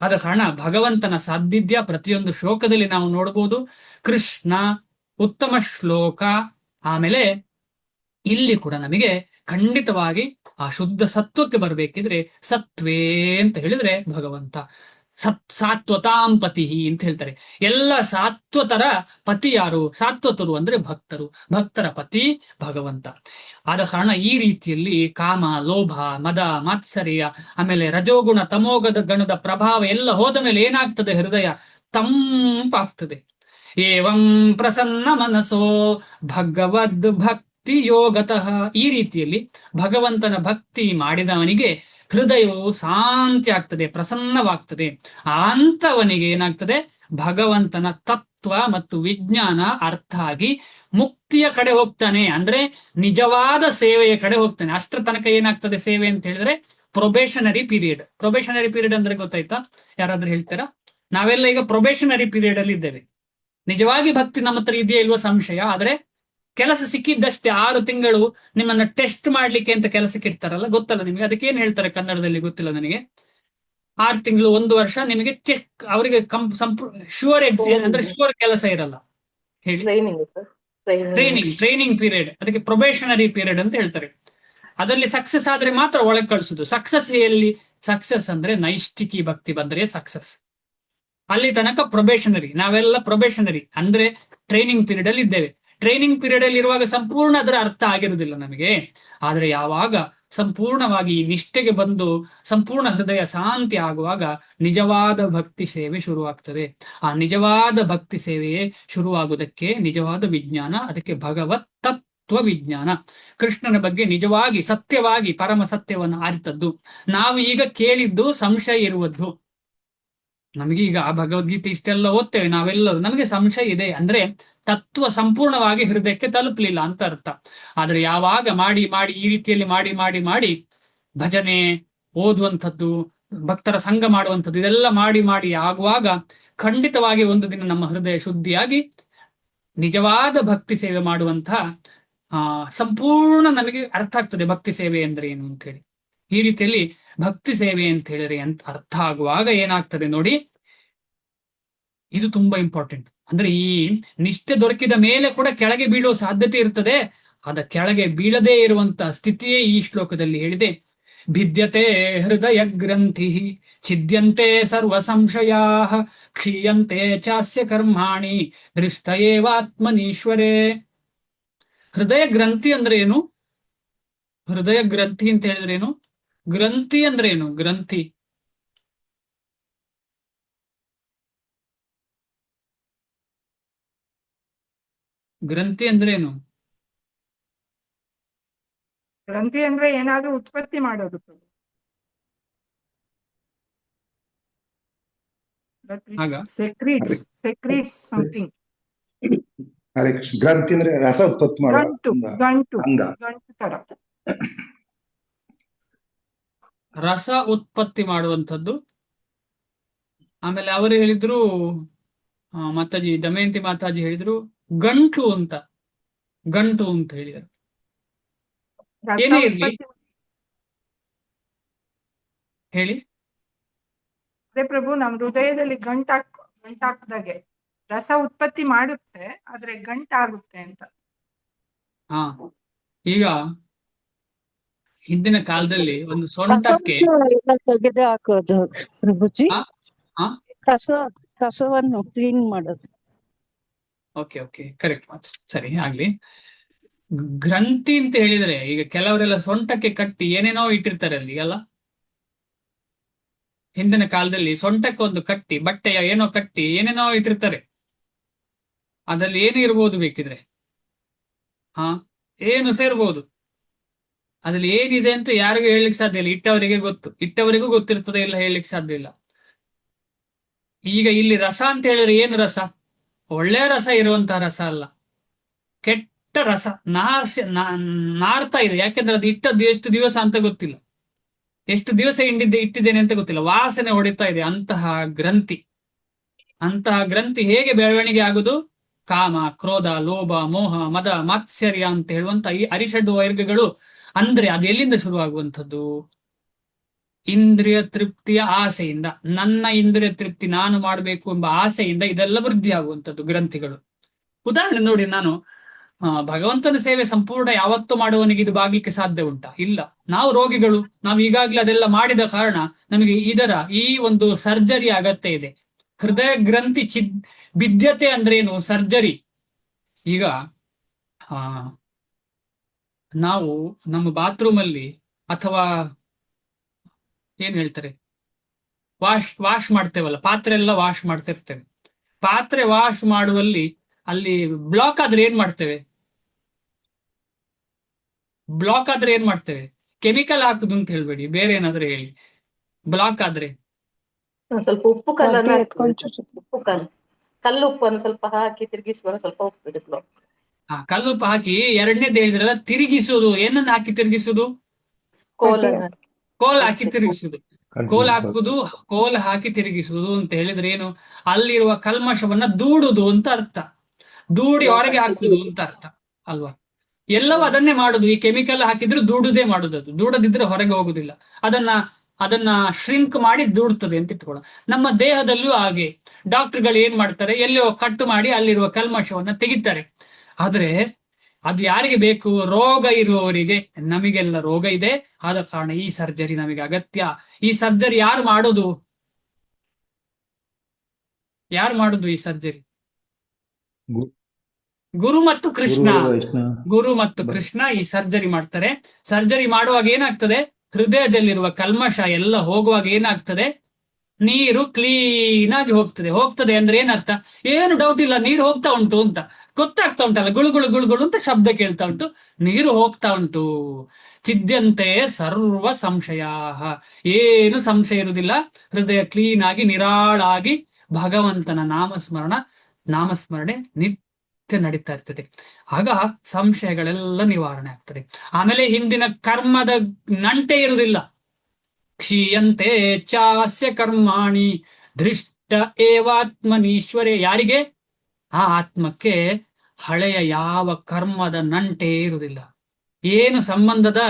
Speaker 1: ಆದ ಕಾರಣ ಭಗವಂತನ ಸಾನ್ನಿಧ್ಯ ಪ್ರತಿಯೊಂದು ಶ್ಲೋಕದಲ್ಲಿ ನಾವು ನೋಡ್ಬೋದು. ಕೃಷ್ಣ ಉತ್ತಮ ಶ್ಲೋಕ. ಆಮೇಲೆ ಇಲ್ಲಿ ಕೂಡ ನಮಗೆ ಖಂಡಿತವಾಗಿ ಆ ಶುದ್ಧ ಸತ್ವಕ್ಕೆ ಬರಬೇಕಿದ್ರೆ ಸತ್ವೇ ಅಂತ ಹೇಳಿದ್ರೆ ಭಗವಂತ. ಸಾತ್ವತಾಂ ಪತಿ ಅಂತ ಹೇಳ್ತಾರೆ. ಎಲ್ಲ ಸಾತ್ವತರ ಪತಿ ಯಾರು? ಸಾತ್ವತರು ಅಂದ್ರೆ ಭಕ್ತರು. ಭಕ್ತರ ಪತಿ ಭಗವಂತ. ಆದ ಕಾರಣ ಈ ರೀತಿಯಲ್ಲಿ ಕಾಮ, ಲೋಭ, ಮದ, ಮಾತ್ಸರ್ಯ, ಆಮೇಲೆ ರಜೋಗುಣ, ತಮೋಗದ ಗಣದ ಪ್ರಭಾವ ಎಲ್ಲ ಹೋದ ಮೇಲೆ ಏನಾಗ್ತದೆ? ಹೃದಯ ತಂಪಾಗ್ತದೆ. ಏವಂ ಪ್ರಸನ್ನ ಮನಸೋ ಭಗವದ್ ಭಕ್ತಿ ಯೋಗತಃ. ಈ ರೀತಿಯಲ್ಲಿ ಭಗವಂತನ ಭಕ್ತಿ ಮಾಡಿದವನಿಗೆ ಹೃದಯವು ಶಾಂತಿ ಆಗ್ತದೆ, ಪ್ರಸನ್ನವಾಗ್ತದೆ. ಅಂತವನಿಗೆ ಏನಾಗ್ತದೆ? ಭಗವಂತನ ತತ್ವ ಮತ್ತು ವಿಜ್ಞಾನ ಅರ್ಥ ಆಗಿ ಮುಕ್ತಿಯ ಕಡೆ ಹೋಗ್ತಾನೆ. ಅಂದ್ರೆ ನಿಜವಾದ ಸೇವೆಯ ಕಡೆ ಹೋಗ್ತಾನೆ. ಅಷ್ಟರ ತನಕ ಏನಾಗ್ತದೆ ಸೇವೆ ಅಂತ ಹೇಳಿದ್ರೆ ಪ್ರೊಬೇಷನರಿ ಪೀರಿಯಡ್. ಪ್ರೊಬೇಷನರಿ ಪೀರಿಯಡ್ ಅಂದ್ರೆ ಗೊತ್ತಾಯ್ತಾ? ಯಾರಾದ್ರೂ ಹೇಳ್ತೀರಾ? ನಾವೆಲ್ಲ ಈಗ ಪ್ರೊಬೇಷನರಿ ಪೀರಿಯಡ್ ಅಲ್ಲಿ ಇದ್ದೇವೆ. ನಿಜವಾಗಿ ಭಕ್ತಿ ನಮ್ಮ ಹತ್ರ ಇದೆಯಾ ಇಲ್ವೋ ಸಂಶಯ. ಆದ್ರೆ ಕೆಲಸ ಸಿಕ್ಕಿದ್ದಷ್ಟೇ. 6 ತಿಂಗಳು ನಿಮ್ಮನ್ನ ಟೆಸ್ಟ್ ಮಾಡ್ಲಿಕ್ಕೆ ಅಂತ ಕೆಲಸಕ್ಕೆ ಇಡ್ತಾರಲ್ಲ, ಗೊತ್ತಲ್ಲ ನಿಮಗೆ? ಅದಕ್ಕೆ ಏನ್ ಹೇಳ್ತಾರೆ ಕನ್ನಡದಲ್ಲಿ ಗೊತ್ತಿಲ್ಲ ನನಗೆ. 6 ತಿಂಗಳು 1 ವರ್ಷ ನಿಮಗೆ ಚೆಕ್. ಅವರಿಗೆ ಶೂರ್ ಎಕ್ಸಾಮ್ ಅಂದ್ರೆ ಶೂರ್ ಕೆಲಸ ಇರಲ್ಲ. ಹೇಳಿ. Training period. ಅದಕ್ಕೆ ಪ್ರೊಬೇಷನರಿ ಪೀರಿಯಡ್ ಅಂತ ಹೇಳ್ತಾರೆ. ಅದರಲ್ಲಿ ಸಕ್ಸಸ್ ಆದ್ರೆ ಮಾತ್ರ ಒಳಗೆ ಕಳಿಸುದು. ಸಕ್ಸಸ್ ಎಲ್ಲಿ? ಸಕ್ಸಸ್ ಅಂದ್ರೆ ನೈಷ್ಠಿಕಿ ಭಕ್ತಿ ಬಂದ್ರೆ ಸಕ್ಸಸ್. ಅಲ್ಲಿ ತನಕ ಪ್ರೊಬೇಷನರಿ. ನಾವೆಲ್ಲ ಪ್ರೊಬೇಷನರಿ ಅಂದ್ರೆ ಟ್ರೈನಿಂಗ್ ಪೀರಿಯಡ್ ಅಲ್ಲಿ ಇದ್ದೇವೆ. ಟ್ರೈನಿಂಗ್ ಪೀರಿಯಡ್ ಅಲ್ಲಿ ಇರುವಾಗ ಸಂಪೂರ್ಣ ಅದರ ಅರ್ಥ ಆಗಿರುವುದಿಲ್ಲ ನಮಗೆ. ಆದ್ರೆ ಯಾವಾಗ ಸಂಪೂರ್ಣವಾಗಿ ನಿಷ್ಠೆಗೆ ಬಂದು ಸಂಪೂರ್ಣ ಹೃದಯ ಶಾಂತಿ ಆಗುವಾಗ ನಿಜವಾದ ಭಕ್ತಿ ಸೇವೆ ಶುರುವಾಗ್ತದೆ. ಆ ನಿಜವಾದ ಭಕ್ತಿ ಸೇವೆಯೇ ಶುರುವಾಗುವುದಕ್ಕೆ ನಿಜವಾದ ವಿಜ್ಞಾನ, ಅದಕ್ಕೆ ಭಗವತ್ ತತ್ವ ವಿಜ್ಞಾನ. ಕೃಷ್ಣನ ಬಗ್ಗೆ ನಿಜವಾಗಿ ಸತ್ಯವಾಗಿ ಪರಮ ಸತ್ಯವನ್ನು ಅರಿತದ್ದು. ನಾವು ಈಗ ಕೇಳಿದ್ದು ಸಂಶಯ ಇರುವುದು. ನಮಗೀಗ ಭಗವದ್ಗೀತೆ ಇಷ್ಟೆಲ್ಲ ಓದ್ತೇವೆ ನಾವೆಲ್ಲರೂ, ನಮಗೆ ಸಂಶಯ ಇದೆ ಅಂದ್ರೆ ತತ್ವ ಸಂಪೂರ್ಣವಾಗಿ ಹೃದಯಕ್ಕೆ ತಲುಪಲಿಲ್ಲ ಅಂತ ಅರ್ಥ. ಆದ್ರೆ ಯಾವಾಗ ಮಾಡಿ ಈ ರೀತಿಯಲ್ಲಿ ಮಾಡಿ ಭಜನೆ ಓದುವಂಥದ್ದು, ಭಕ್ತರ ಸಂಘ ಮಾಡುವಂಥದ್ದು, ಇದೆಲ್ಲ ಮಾಡಿ ಆಗುವಾಗ ಖಂಡಿತವಾಗಿ ಒಂದು ದಿನ ನಮ್ಮ ಹೃದಯ ಶುದ್ಧಿಯಾಗಿ ನಿಜವಾದ ಭಕ್ತಿ ಸೇವೆ ಮಾಡುವಂತಹ ಸಂಪೂರ್ಣ ನಮಗೆ ಅರ್ಥ ಆಗ್ತದೆ ಭಕ್ತಿ ಸೇವೆ ಅಂದ್ರೆ ಏನು ಅಂತ ಹೇಳಿ. ಈ ರೀತಿಯಲ್ಲಿ ಭಕ್ತಿ ಸೇವೆ ಅಂತ ಹೇಳಿದ್ರೆ ಅಂತ ಅರ್ಥ ಆಗುವಾಗ ಏನಾಗ್ತದೆ ನೋಡಿ, ಇದು ತುಂಬಾ ಇಂಪಾರ್ಟೆಂಟ್. ಅಂದ್ರೆ ಈ ನಿಷ್ಠೆ ದೊರಕಿದ ಮೇಲೆ ಕೂಡ ಕೆಳಗೆ ಬೀಳುವ ಸಾಧ್ಯತೆ ಇರ್ತದೆ. ಅದ ಕೆಳಗೆ ಬೀಳದೇ ಇರುವಂತ ಸ್ಥಿತಿಯೇ ಈ ಶ್ಲೋಕದಲ್ಲಿ ಹೇಳಿದೆ. ಭಿದ್ಯತೆ ಹೃದಯ ಗ್ರಂಥಿ ಛಿದ್ಯಂತೆ ಸರ್ವ ಸಂಶಯಾ ಕ್ಷೀಯಂತೆ ಚಾಸ್ಯ ಕರ್ಮಾಣಿ ದೃಷ್ಟ ಏವಾತ್ಮನೀಶ್ವರೇ. ಹೃದಯ ಗ್ರಂಥಿ ಅಂದ್ರೆ ಏನು? ಹೃದಯ ಗ್ರಂಥಿ ಅಂತ ಹೇಳಿದ್ರೆ ಏನು? ಗ್ರಂಥಿ ಅಂದ್ರೆ ಏನು? ಗ್ರಂಥಿ ಗ್ರಂಥಿ ಅಂದ್ರೆ ಏನು?
Speaker 2: ಗ್ರಂಥಿ ಅಂದ್ರೆ ಏನಾದ್ರೂ ಉತ್ಪತ್ತಿ ಮಾಡೋದು ಪ್ರಭು.
Speaker 1: ಆಗ
Speaker 2: ಸೆಕ್ರೀಟ್ಸ್ ಸಮಥಿಂಗ್.
Speaker 5: ಹರೇ ಕೃಷ್ಣ. ಗ್ರಂಥಿ ಅಂದ್ರೆ ರಸ ಉತ್ಪತ್ತಿ ಮಾಡುವ
Speaker 2: ಗಂಟು
Speaker 5: ಒಂದು
Speaker 2: ಗಂಟು
Speaker 5: ಅಂಗ.
Speaker 2: ಗಂಟು ತರ.
Speaker 1: ರಸ ಉತ್ಪತ್ತಿ ಮಾಡುವಂಥದ್ದು. ಆಮೇಲೆ ಅವರು ಹೇಳಿದ್ರು, ಮಾತಾಜಿ ದಮಯಂತಿ ಮಾತಾಜಿ ಹೇಳಿದ್ರು ಗಂಟು ಅಂತ ಹೇಳಿದರು.
Speaker 2: ರಸ
Speaker 1: ಏನೇ ಇರ್ಲಿ
Speaker 2: ಉತ್ಪತ್ತಿ
Speaker 1: ಹೇಳಿ.
Speaker 2: ಅದೇ ಪ್ರಭು, ನಮ್ ಹೃದಯದಲ್ಲಿ ಗಂಟಾಕ್ದಾಗೆ ರಸ ಉತ್ಪತ್ತಿ ಮಾಡುತ್ತೆ, ಆದ್ರೆ ಗಂಟಾಗುತ್ತೆ ಅಂತ.
Speaker 1: ಹಾ, ಈಗ ಹಿಂದಿನ ಕಾಲದಲ್ಲಿ ಒಂದು ಸೊಂಟಕ್ಕೆ
Speaker 4: ಎಲ್ಲ ತೆಗೆದು ಹಾಕೋದು ಪ್ರಭುಜಿ.
Speaker 1: ಆ? ಆ?
Speaker 4: ಕಸವನ್ನು ಕ್ಲೀನ್ ಮಾಡೋದು.
Speaker 1: ಓಕೆ ಕರೆಕ್ಟ್ ಮಾತು, ಸರಿ ಆಗ್ಲಿ. ಗ್ರಂಥಿ ಅಂತ ಹೇಳಿದ್ರೆ ಈಗ ಕೆಲವರೆಲ್ಲ ಸೊಂಟಕ್ಕೆ ಕಟ್ಟಿ ಏನೇನೋ ಇಟ್ಟಿರ್ತಾರೆ ಅಲ್ಲಿ ಅಲ್ಲ. ಹಿಂದಿನ ಕಾಲದಲ್ಲಿ ಸೊಂಟಕ್ಕೆ ಒಂದು ಕಟ್ಟಿ, ಬಟ್ಟೆಯ ಏನೋ ಕಟ್ಟಿ ಏನೇನೋ ಇಟ್ಟಿರ್ತಾರೆ. ಅದ್ರಲ್ಲಿ ಏನು ಇರ್ಬೋದು ಬೇಕಿದ್ರೆ, ಏನು ಸೇರ್ಬೋದು. ಅದ್ರಲ್ಲಿ ಏನಿದೆ ಅಂತ ಯಾರಿಗೂ ಹೇಳಲಿಕ್ಕೆ ಸಾಧ್ಯ ಇಲ್ಲ. ಇಟ್ಟವರಿಗೂ ಗೊತ್ತಿರ್ತದೆ, ಇಲ್ಲ ಹೇಳಲಿಕ್ಕೆ ಸಾಧ್ಯ ಇಲ್ಲ. ಈಗ ಇಲ್ಲಿ ರಸ ಅಂತ ಹೇಳಿದ್ರೆ ಏನು ರಸ? ಒಳ್ಳೆಯ ರಸ ಇರುವಂತಹ ರಸ ಅಲ್ಲ, ಕೆಟ್ಟ ರಸ ನಾರ್ತಾ ಇದೆ. ಯಾಕೆಂದ್ರೆ ಅದು ಇಟ್ಟದ್ದು ಎಷ್ಟು ದಿವಸ ಅಂತ ಗೊತ್ತಿಲ್ಲ, ಎಷ್ಟು ದಿವಸ ಇಟ್ಟಿದ್ದೇನೆ ಅಂತ ಗೊತ್ತಿಲ್ಲ, ವಾಸನೆ ಹೊಡಿತಾ ಇದೆ. ಅಂತಹ ಗ್ರಂಥಿ ಹೇಗೆ ಬೆಳವಣಿಗೆ ಆಗುದು? ಕಾಮ, ಕ್ರೋಧ, ಲೋಭ, ಮೋಹ, ಮದ, ಮಾತ್ಸರ್ಯ ಅಂತ ಹೇಳುವಂತ ಈ ಅರಿಷಡ್ ವರ್ಗಗಳು. ಅಂದ್ರೆ ಅದು ಎಲ್ಲಿಂದ ಶುರುವಾಗುವಂಥದ್ದು? ಇಂದ್ರಿಯ ತೃಪ್ತಿಯ ಆಸೆಯಿಂದ, ನನ್ನ ಇಂದ್ರಿಯ ತೃಪ್ತಿ ನಾನು ಮಾಡಬೇಕು ಎಂಬ ಆಸೆಯಿಂದ ಇದೆಲ್ಲ ವೃದ್ಧಿ ಆಗುವಂಥದ್ದು ಗ್ರಂಥಿಗಳು. ಉದಾಹರಣೆ ನೋಡಿ, ನಾನು ಭಗವಂತನ ಸೇವೆ ಸಂಪೂರ್ಣ ಯಾವತ್ತೂ ಮಾಡುವವನಿಗೆ ಇದು ಬಾಗ್ಲಿಕ್ಕೆ ಸಾಧ್ಯ ಉಂಟಾ? ಇಲ್ಲ. ನಾವು ರೋಗಿಗಳು, ನಾವು ಈಗಾಗಲೇ ಅದೆಲ್ಲ ಮಾಡಿದ ಕಾರಣ ನಮಗೆ ಈ ಒಂದು ಸರ್ಜರಿ ಅಗತ್ಯ ಇದೆ. ಹೃದಯ ಗ್ರಂಥಿ ಭಿದ್ಯತೆ ಅಂದ್ರೆ ಏನು? ಸರ್ಜರಿ. ಈಗ ನಾವು ನಮ್ಮ ಬಾತ್ರೂಮ್ ಅಲ್ಲಿ ಅಥವಾ ಏನ್ ಹೇಳ್ತಾರೆ, ವಾಶ್ ಮಾಡ್ತೇವಲ್ಲ, ಪಾತ್ರೆ ಎಲ್ಲ ವಾಶ್ ಮಾಡ್ತಿರ್ತೇವೆ. ಪಾತ್ರೆ ವಾಶ್ ಮಾಡುವಲ್ಲಿ ಅಲ್ಲಿ ಬ್ಲಾಕ್ ಆದ್ರೆ ಏನ್ ಮಾಡ್ತೇವೆ? ಕೆಮಿಕಲ್ ಹಾಕುದು ಅಂತ ಹೇಳ್ಬೇಡಿ, ಬೇರೆ ಏನಾದ್ರೂ ಹೇಳಿ. ಬ್ಲಾಕ್ ಆದ್ರೆ
Speaker 3: ಸ್ವಲ್ಪ ಉಪ್ಪು ಕಲ್ಲನ್ನು ಕಲ್ಲುಪ್ಪನ್ನು ಸ್ವಲ್ಪ ಹಾಕಿ ತಿರುಗಿಸುವಾಗ ಸ್ವಲ್ಪ ಹೋಗ್ತದೆ ಬ್ಲಾಕ್.
Speaker 1: ಕಲ್ಲುಪ್ಪು ಹಾಕಿ. ಎರಡನೇದು ಹೇಳಿದ್ರಲ್ಲ ತಿರುಗಿಸುವುದು. ಏನನ್ನ ಹಾಕಿ ತಿರುಗಿಸುವುದು? ಕೋಲ್ ಹಾಕಿ ತಿರುಗಿಸುವುದು. ಕೋಲ್ ಹಾಕಿ ತಿರುಗಿಸುವುದು ಅಂತ ಹೇಳಿದ್ರೆ ಏನು? ಅಲ್ಲಿರುವ ಕಲ್ಮಶವನ್ನ ದೂಡುದು ಅಂತ ಅರ್ಥ. ದೂಡಿ ಹೊರಗೆ ಹಾಕುದು ಅಂತ ಅರ್ಥ ಅಲ್ವಾ? ಎಲ್ಲವೂ ಅದನ್ನೇ ಮಾಡುದು. ಈ ಕೆಮಿಕಲ್ ಹಾಕಿದ್ರೆ ದೂಡುದೇ ಮಾಡುದು. ಅದು ದೂಡದಿದ್ರೆ ಹೊರಗೆ ಹೋಗುದಿಲ್ಲ. ಅದನ್ನ ಶ್ರಿಂಕ್ ಮಾಡಿ ದೂಡ್ತದೆ ಅಂತ ಇಟ್ಕೊಳ್ಳೋ. ನಮ್ಮ ದೇಹದಲ್ಲೂ ಹಾಗೆ ಡಾಕ್ಟರ್ಗಳು ಏನ್ ಮಾಡ್ತಾರೆ? ಎಲ್ಲಿಯೋ ಕಟ್ಟು ಮಾಡಿ ಅಲ್ಲಿರುವ ಕಲ್ಮಶವನ್ನ ತೆಗಿತಾರೆ. ಆದ್ರೆ ಅದು ಯಾರಿಗೆ ಬೇಕು? ರೋಗ ಇರುವವರಿಗೆ. ನಮಗೆಲ್ಲ ರೋಗ ಇದೆ, ಆದ ಕಾರಣ ಈ ಸರ್ಜರಿ ನಮಗೆ ಅಗತ್ಯ. ಈ ಸರ್ಜರಿ ಯಾರು ಮಾಡೋದು ಈ ಸರ್ಜರಿ? ಗುರು ಮತ್ತು ಕೃಷ್ಣ ಈ ಸರ್ಜರಿ ಮಾಡ್ತಾರೆ. ಸರ್ಜರಿ ಮಾಡುವಾಗ ಏನಾಗ್ತದೆ? ಹೃದಯದಲ್ಲಿರುವ ಕಲ್ಮಶ ಎಲ್ಲ ಹೋಗುವಾಗ ಏನಾಗ್ತದೆ? ನೀರು ಕ್ಲೀನ್ ಆಗಿ ಹೋಗ್ತದೆ ಅಂದ್ರೆ ಏನರ್ಥ? ಏನು ಡೌಟ್ ಇಲ್ಲ, ನೀರು ಹೋಗ್ತಾ ಉಂಟು ಅಂತ ಗೊತ್ತಾಗ್ತಾ ಉಂಟಲ್ಲ. ಗುಳುಗುಳು ಅಂತ ಶಬ್ದ ಕೇಳ್ತಾ ಉಂಟು, ನೀರು ಹೋಗ್ತಾ ಉಂಟು. ಚಿದ್ಯಂತೆ ಸರ್ವ ಸಂಶಯ, ಏನು ಸಂಶಯ ಇರುವುದಿಲ್ಲ. ಹೃದಯ ಕ್ಲೀನ್ ಆಗಿ ನಿರಾಳಾಗಿ ಭಗವಂತನ ನಾಮಸ್ಮರಣೆ ನಿತ್ಯ ನಡೀತಾ ಇರ್ತದೆ. ಆಗ ಸಂಶಯಗಳೆಲ್ಲ ನಿವಾರಣೆ ಆಗ್ತದೆ. ಆಮೇಲೆ ಹಿಂದಿನ ಕರ್ಮದ ನಂಟೆ ಇರುವುದಿಲ್ಲ. ಕ್ಷೀಯಂತೆ ಚಾಸ್ಯ ಕರ್ಮಾಣಿ ದೃಷ್ಟ ಏವಾತ್ಮನೀಶ್ವರೇ. ಯಾರಿಗೆ? ಆ ಆತ್ಮಕ್ಕೆ ಹಳೆಯ ಯಾವ ಕರ್ಮದ ನಂಟೇ ಇರುವುದಿಲ್ಲ. ಏನು ಸಂಬಂಧದ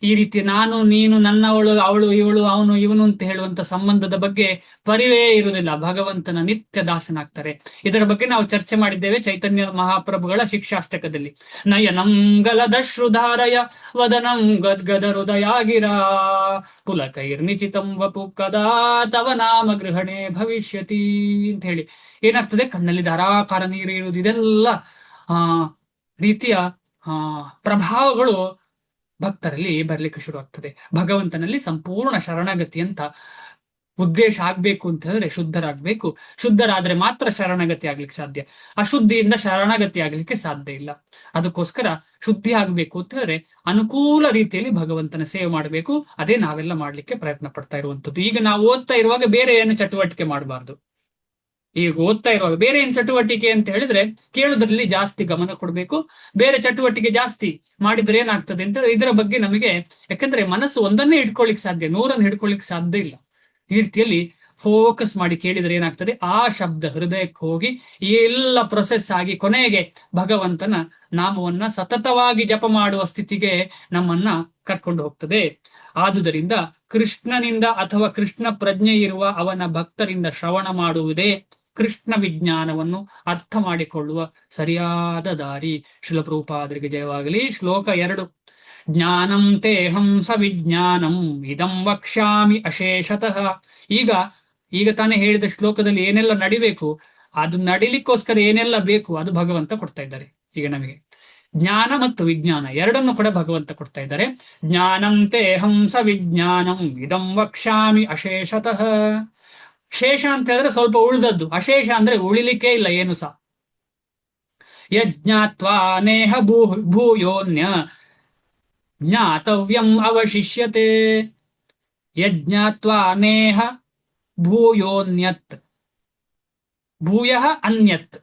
Speaker 1: ಈ ರೀತಿ ನಾನು ನೀನು ನನ್ನವಳು ಅವಳು ಇವಳು ಅವನು ಇವನು ಅಂತ ಹೇಳುವಂತ ಸಂಬಂಧದ ಬಗ್ಗೆ ಪರಿವೇ ಇರುವುದಿಲ್ಲ. ಭಗವಂತನ ನಿತ್ಯ ದಾಸನಾಗ್ತಾರೆ. ಇದರ ಬಗ್ಗೆ ನಾವು ಚರ್ಚೆ ಮಾಡಿದ್ದೇವೆ ಚೈತನ್ಯ ಮಹಾಪ್ರಭುಗಳ ಶಿಕ್ಷಾಷ್ಟಕದಲ್ಲಿ. ನಯನಂ ಗಲದಶ್ರುಧಾರಯ ವದನಂ ಗದ್ಗದ ಹೃದಯಾಗಿರ ಪುಲಕೈರ್ನಿಚಿತಂ ವಪು ಕದಾ ತವ ನಾಮ ಗೃಹಣೆ ಭವಿಷ್ಯತಿ ಅಂತ ಹೇಳಿ ಏನಾಗ್ತದೆ, ಕಣ್ಣಲ್ಲಿ ಧಾರಾಕಾರ ನೀರು ಇರುವುದು, ಇದೆಲ್ಲ ರೀತಿಯ ಪ್ರಭಾವಗಳು ಭಕ್ತರಲ್ಲಿ ಬರ್ಲಿಕ್ಕೆ ಶುರು ಆಗ್ತದೆ. ಭಗವಂತನಲ್ಲಿ ಸಂಪೂರ್ಣ ಶರಣಗತಿ ಅಂತ ಉದ್ದೇಶ ಆಗ್ಬೇಕು ಅಂತ ಹೇಳಿದ್ರೆ ಶುದ್ಧರಾಗ್ಬೇಕು. ಶುದ್ಧರಾದ್ರೆ ಮಾತ್ರ ಶರಣಗತಿ ಆಗ್ಲಿಕ್ಕೆ ಸಾಧ್ಯ. ಅಶುದ್ಧಿಯಿಂದ ಶರಣಗತಿ ಆಗ್ಲಿಕ್ಕೆ ಸಾಧ್ಯ ಇಲ್ಲ. ಅದಕ್ಕೋಸ್ಕರ ಶುದ್ಧಿ ಆಗ್ಬೇಕು ಅಂತ ಹೇಳಿದ್ರೆ ಅನುಕೂಲ ರೀತಿಯಲ್ಲಿ ಭಗವಂತನ ಸೇವೆ ಮಾಡಬೇಕು. ಅದೇ ನಾವೆಲ್ಲ ಮಾಡ್ಲಿಕ್ಕೆ ಪ್ರಯತ್ನ ಪಡ್ತಾ ಇರುವಂತದ್ದು. ಈಗ ನಾವು ಓದ್ತಾ ಇರುವಾಗ ಬೇರೆ ಏನು ಚಟುವಟಿಕೆ ಮಾಡಬಾರ್ದು. ಈಗ ಓದ್ತಾ ಇರುವಾಗ ಬೇರೆ ಏನ್ ಚಟುವಟಿಕೆ ಅಂತ ಹೇಳಿದ್ರೆ ಕೇಳುವುದರಲ್ಲಿ ಜಾಸ್ತಿ ಗಮನ ಕೊಡಬೇಕು. ಬೇರೆ ಚಟುವಟಿಕೆ ಜಾಸ್ತಿ ಮಾಡಿದ್ರೆ ಏನಾಗ್ತದೆ ಅಂತ ಇದರ ಬಗ್ಗೆ ನಮಗೆ, ಯಾಕಂದ್ರೆ ಮನಸ್ಸು ಒಂದನ್ನೇ ಹಿಡ್ಕೊಳ್ಳಿಕ್ ಸಾಧ್ಯ, 100 ಹಿಡ್ಕೊಳ್ಳಿಕ್ ಸಾಧ್ಯ ಇಲ್ಲ. ಈ ರೀತಿಯಲ್ಲಿ ಫೋಕಸ್ ಮಾಡಿ ಕೇಳಿದ್ರೆ ಏನಾಗ್ತದೆ, ಆ ಶಬ್ದ ಹೃದಯಕ್ಕೆ ಹೋಗಿ ಎಲ್ಲ ಪ್ರೊಸೆಸ್ ಆಗಿ ಕೊನೆಗೆ ಭಗವಂತನ ನಾಮವನ್ನ ಸತತವಾಗಿ ಜಪ ಮಾಡುವ ಸ್ಥಿತಿಗೆ ನಮ್ಮನ್ನ ಕರ್ಕೊಂಡು ಹೋಗ್ತದೆ. ಆದುದರಿಂದ ಕೃಷ್ಣನಿಂದ ಅಥವಾ ಕೃಷ್ಣ ಪ್ರಜ್ಞೆ ಇರುವ ಅವನ ಭಕ್ತರಿಂದ ಶ್ರವಣ ಮಾಡುವುದೇ ಕೃಷ್ಣ ವಿಜ್ಞಾನವನ್ನು ಅರ್ಥ ಮಾಡಿಕೊಳ್ಳುವ ಸರಿಯಾದ ದಾರಿ. ಶಿಲಪ್ರಭುಪಾದರಿಗೆ ಜಯವಾಗಲಿ. ಶ್ಲೋಕ 2. ಜ್ಞಾನಂ ತೇಹಂ ಸವಿಜ್ಞಾನಂ ಇದಂ ವಕ್ಷ್ಯಾಮಿ ಅಶೇಷತಃ. ಈಗ ತಾನೇ ಹೇಳಿದ ಶ್ಲೋಕದಲ್ಲಿ ಏನೆಲ್ಲ ನಡಿಬೇಕು, ಅದು ನಡಿಲಿಕ್ಕೋಸ್ಕರ ಏನೆಲ್ಲ ಬೇಕು ಅದು ಭಗವಂತ ಕೊಡ್ತಾ ಇದ್ದಾರೆ. ಈಗ ನಮಗೆ ಜ್ಞಾನ ಮತ್ತು ವಿಜ್ಞಾನ ಎರಡನ್ನು ಕೂಡ ಭಗವಂತ ಕೊಡ್ತಾ ಇದ್ದಾರೆ. ಜ್ಞಾನಂ ತೇಹಂ ಸವಿಜ್ಞಾನಂ ಇದಂ ವಕ್ಷ್ಯಾಮಿ ಅಶೇಷತಃ. ಶೇಷ ಅಂತ ಹೇಳಿದ್ರೆ ಸ್ವಲ್ಪ ಉಳಿದದ್ದು, ಅಶೇಷ ಅಂದ್ರೆ ಉಳಿಲಿಕ್ಕೆ ಇಲ್ಲ ಏನು ಸಹ. ಯಜ್ಞಾತ್ವಾ ನೇಹ ಭೂಯೋನ್ಯ ಜ್ಞಾತವ್ಯಂ ಅವಶಿಷ್ಯತೆ. ಯಜ್ಞಾತ್ವಾ ನೇಹ ಭೂಯೋನ್ಯತ್ ಭೂಯಃ ಅನ್ಯತ್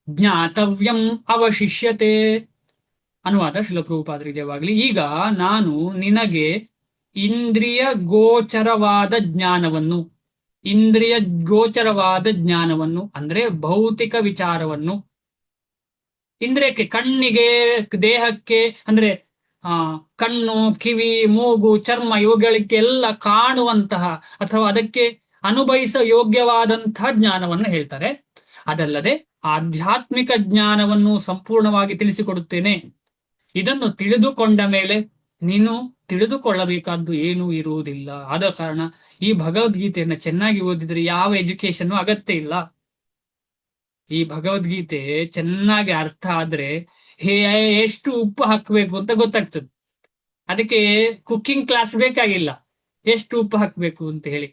Speaker 1: ಜ್ಞಾತವ್ಯಂ ಅವಶಿಷ್ಯತೆ. ಅನುವಾದ ಶಿಲಪ್ರಭುಪಾದರಿಗೆ ಜಯವಾಗಲಿ. ಈಗ ನಾನು ನಿನಗೆ ಇಂದ್ರಿಯ ಗೋಚರವಾದ ಜ್ಞಾನವನ್ನು ಅಂದ್ರೆ ಭೌತಿಕ ವಿಚಾರವನ್ನು, ಇಂದ್ರಿಯಕ್ಕೆ ಕಣ್ಣಿಗೆ ದೇಹಕ್ಕೆ ಅಂದ್ರೆ ಕಣ್ಣು ಕಿವಿ ಮೂಗು ಚರ್ಮ ಇವುಗಳಿಗೆಲ್ಲ ಕಾಣುವಂತಹ ಅಥವಾ ಅದಕ್ಕೆ ಅನುಭವಿಸ ಯೋಗ್ಯವಾದಂತಹ ಜ್ಞಾನವನ್ನು ಹೇಳ್ತಾರೆ. ಅದಲ್ಲದೆ ಆಧ್ಯಾತ್ಮಿಕ ಜ್ಞಾನವನ್ನು ಸಂಪೂರ್ಣವಾಗಿ ತಿಳಿಸಿಕೊಡುತ್ತೇನೆ. ಇದನ್ನು ತಿಳಿದುಕೊಂಡ ಮೇಲೆ ನೀನು ತಿಳಿದುಕೊಳ್ಳಬೇಕಾದ್ದು ಏನೂ ಇರುವುದಿಲ್ಲ. ಆದ ಕಾರಣ ಈ ಭಗವದ್ಗೀತೆಯನ್ನು ಚೆನ್ನಾಗಿ ಓದಿದ್ರೆ ಯಾವ ಎಜುಕೇಶನ್ ಅಗತ್ಯ ಇಲ್ಲ. ಈ ಭಗವದ್ಗೀತೆ ಚೆನ್ನಾಗಿ ಅರ್ಥ ಆದ್ರೆ ಎಷ್ಟು ಉಪ್ಪು ಹಾಕಬೇಕು ಅಂತ ಗೊತ್ತಾಗ್ತದೆ. ಅದಕ್ಕೆ ಕುಕ್ಕಿಂಗ್ ಕ್ಲಾಸ್ ಬೇಕಾಗಿಲ್ಲ, ಎಷ್ಟು ಉಪ್ಪು ಹಾಕಬೇಕು ಅಂತ ಹೇಳಿ.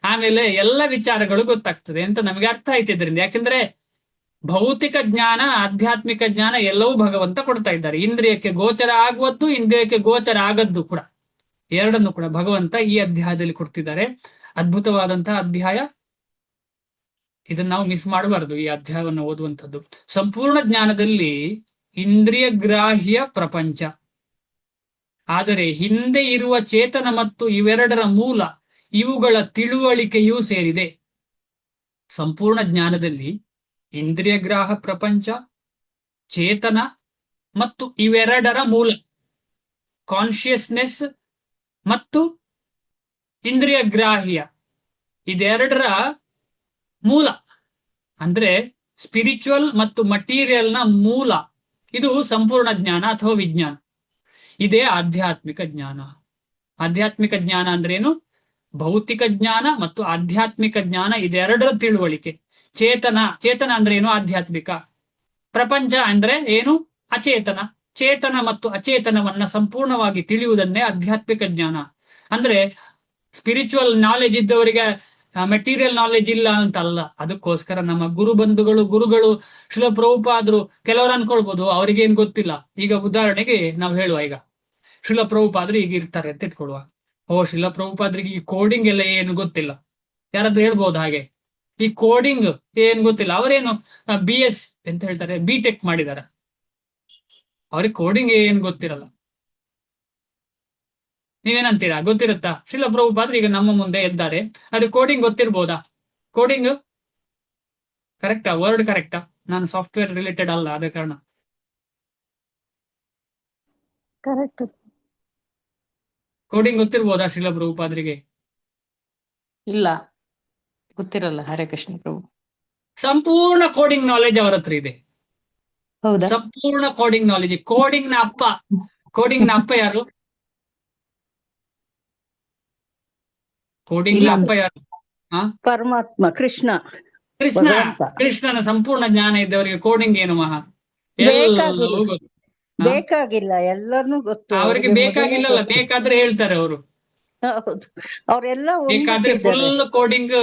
Speaker 1: ಆಮೇಲೆ ಎಲ್ಲ ವಿಚಾರಗಳು ಗೊತ್ತಾಗ್ತದೆ ಅಂತ ನಮಗೆ ಅರ್ಥ ಆಯ್ತಿದ್ರಿಂದ. ಯಾಕಂದ್ರೆ ಭೌತಿಕ ಜ್ಞಾನ ಆಧ್ಯಾತ್ಮಿಕ ಜ್ಞಾನ ಎಲ್ಲವೂ ಭಗವಂತ ಕೊಡ್ತಾ ಇದ್ದಾರೆ. ಇಂದ್ರಿಯಕ್ಕೆ ಗೋಚರ ಆಗುವದ್ದು, ಇಂದ್ರಿಯಕ್ಕೆ ಗೋಚರ ಆಗದ್ದು ಕೂಡ, ಎರಡನ್ನು ಕೂಡ ಭಗವಂತ ಈ ಅಧ್ಯಾಯದಲ್ಲಿ ಕೊಡ್ತಿದ್ದಾರೆ. ಅದ್ಭುತವಾದಂತಹ ಅಧ್ಯಾಯ. ಇದನ್ನ ನಾವು ಮಿಸ್ ಮಾಡಬಾರದು. ಈ ಅಧ್ಯಾಯವನ್ನು ಓದುವಂಥದ್ದು ಸಂಪೂರ್ಣ ಜ್ಞಾನದಲ್ಲಿ ಇಂದ್ರಿಯ ಗ್ರಾಹ್ಯ ಪ್ರಪಂಚ, ಆದರೆ ಹಿಂದೆ ಇರುವ ಚೇತನ ಮತ್ತು ಇವೆರಡರ ಮೂಲ ಇವುಗಳ ತಿಳುವಳಿಕೆಯೂ ಸೇರಿದೆ. ಸಂಪೂರ್ಣ ಜ್ಞಾನದಲ್ಲಿ ಇಂದ್ರಿಯ ಗ್ರಾಹ ಪ್ರಪಂಚ, ಚೇತನ ಮತ್ತು ಇವೆರಡರ ಮೂಲ ಕಾನ್ಶಿಯಸ್ನೆಸ್ ಮತ್ತು ಇಂದ್ರಿಯ ಗ್ರಾಹ್ಯ, ಇದೆರಡರ ಮೂಲ ಅಂದ್ರೆ ಸ್ಪಿರಿಚುವಲ್ ಮತ್ತು ಮಟೀರಿಯಲ್ನ ಮೂಲ, ಇದು ಸಂಪೂರ್ಣ ಜ್ಞಾನ ಅಥವಾ ವಿಜ್ಞಾನ. ಇದೇ ಆಧ್ಯಾತ್ಮಿಕ ಜ್ಞಾನ. ಆಧ್ಯಾತ್ಮಿಕ ಜ್ಞಾನ ಅಂದ್ರೇನು? ಭೌತಿಕ ಜ್ಞಾನ ಮತ್ತು ಆಧ್ಯಾತ್ಮಿಕ ಜ್ಞಾನ ಇದೆರಡರ ತಿಳುವಳಿಕೆ. ಚೇತನ ಅಂದ್ರೆ ಏನು? ಆಧ್ಯಾತ್ಮಿಕ. ಪ್ರಪಂಚ ಅಂದ್ರೆ ಏನು? ಅಚೇತನ. ಚೇತನ ಮತ್ತು ಅಚೇತನವನ್ನ ಸಂಪೂರ್ಣವಾಗಿ ತಿಳಿಯುವುದನ್ನೇ ಆಧ್ಯಾತ್ಮಿಕ ಜ್ಞಾನ ಅಂದ್ರೆ. ಸ್ಪಿರಿಚುವಲ್ ನಾಲೆಜ್ ಇದ್ದವರಿಗೆ ಮೆಟೀರಿಯಲ್ ನಾಲೆಜ್ ಇಲ್ಲ ಅಂತಲ್ಲ. ಅದಕ್ಕೋಸ್ಕರ ನಮ್ಮ ಗುರುಗಳು ಶಿಲಪ್ರಭುಪಾದರು ಕೆಲವರು ಅನ್ಕೊಳ್ಬಹುದು ಅವ್ರಿಗೇನ್ ಗೊತ್ತಿಲ್ಲ. ಈಗ ಉದಾಹರಣೆಗೆ ನಾವು ಹೇಳುವ, ಈಗ ಶಿಲಪ್ರಭುಪಾದರು ಈಗ ಇರ್ತಾರೆ ಅಂತ ಇಟ್ಕೊಳ್ಳುವ. ಶಿಲಪ್ರಭುಪಾದರಿಗೆ ಈ ಕೋಡಿಂಗ್ ಎಲ್ಲ ಏನು ಗೊತ್ತಿಲ್ಲ. ಯಾರಾದ್ರೂ ಹೇಳ್ಬೋದು ಹಾಗೆ, ಈ ಕೋಡಿಂಗ್ ಏನ್ ಗೊತ್ತಿಲ್ಲ. ಅವರೇನು BS ಅಂತ ಹೇಳ್ತಾರೆ, B.Tech ಮಾಡಿದಾರೆ, ಅವ್ರಿಗೆ ಕೋಡಿಂಗ್ ಏನ್ ಗೊತ್ತಿರಲ್ಲ. ನೀವೇನಂತೀರಾ? ಗೊತ್ತಿರುತ್ತಾ? ಶಿಲಪ್ರಭುಪಾದರು ಈಗ ನಮ್ಮ ಮುಂದೆ ಇದ್ದಾರೆ, ಅದು ಕೋಡಿಂಗ್ ಗೊತ್ತಿರ್ಬೋದಾ? ಕೋಡಿಂಗ್ ಕರೆಕ್ಟಾ? ವರ್ಡ್ ಕರೆಕ್ಟಾ? ನಾನು ಸಾಫ್ಟ್ವೇರ್ ರಿಲೇಟೆಡ್ ಅಲ್ಲ, ಆದ ಕಾರಣ.
Speaker 4: ಕರೆಕ್ಟ್.
Speaker 1: ಕೋಡಿಂಗ್ ಗೊತ್ತಿರ್ಬೋದಾ ಶ್ರೀಲ ಪ್ರಭುಪಾದರಿಗೆ?
Speaker 6: ಇಲ್ಲ, ಗೊತ್ತಿರಲ್ಲ. ಹರೇ ಕೃಷ್ಣ ಪ್ರಭು.
Speaker 1: ಸಂಪೂರ್ಣ ಕೋಡಿಂಗ್ ನಾಲೆಜ್ ಅವರ ಹತ್ರ ಇದೆ.
Speaker 6: ಹೌದಾ?
Speaker 1: ಸಂಪೂರ್ಣ ಕೋಡಿಂಗ್ ನಾಲೆಜ್. ಕೋಡಿಂಗ್ ನ ಅಪ್ಪ ಯಾರು? ಕೋಡಿಂಗ್ ನ
Speaker 6: ಇಲ್ಲ.
Speaker 1: ಅಪ್ಪ ಯಾರು?
Speaker 4: ಪರಮಾತ್ಮ ಕೃಷ್ಣ
Speaker 1: ಕೃಷ್ಣ.
Speaker 4: ಭಗವಂತ.
Speaker 1: ಕೃಷ್ಣನ ಸಂಪೂರ್ಣ ಜ್ಞಾನ ಇದ್ದವರಿಗೆ ಕೋಡಿಂಗ್ ಏನು ಮಹಾ?
Speaker 4: ಬೇಕಾಗಿಲ್ಲ.
Speaker 1: ಎಲ್ಲವೂ ಗೊತ್ತು. ಹಾ?
Speaker 4: ಬೇಕಾಗಿಲ್ಲ, ಎಲ್ಲಾನು ಗೊತ್ತು
Speaker 1: ಅವರಿಗೆ
Speaker 4: ಅವ್ರಿಗೆ.
Speaker 1: ಬೇಕಾಗಿಲ್ಲಲ್ಲ,
Speaker 4: ಮೊದಲೇ ಗೊತ್ತು.
Speaker 1: ಬೇಕಾದ್ರೆ ಹೇಳ್ತಾರೆ ಅವರು.
Speaker 4: ಹೌದು, ಅವರೆಲ್ಲ
Speaker 1: ಬೇಕಾದ್ರೆ
Speaker 4: ಹೊಂದಿದ್ದಾರೆ.
Speaker 1: ಫುಲ್ ಕೋಡಿಂಗ್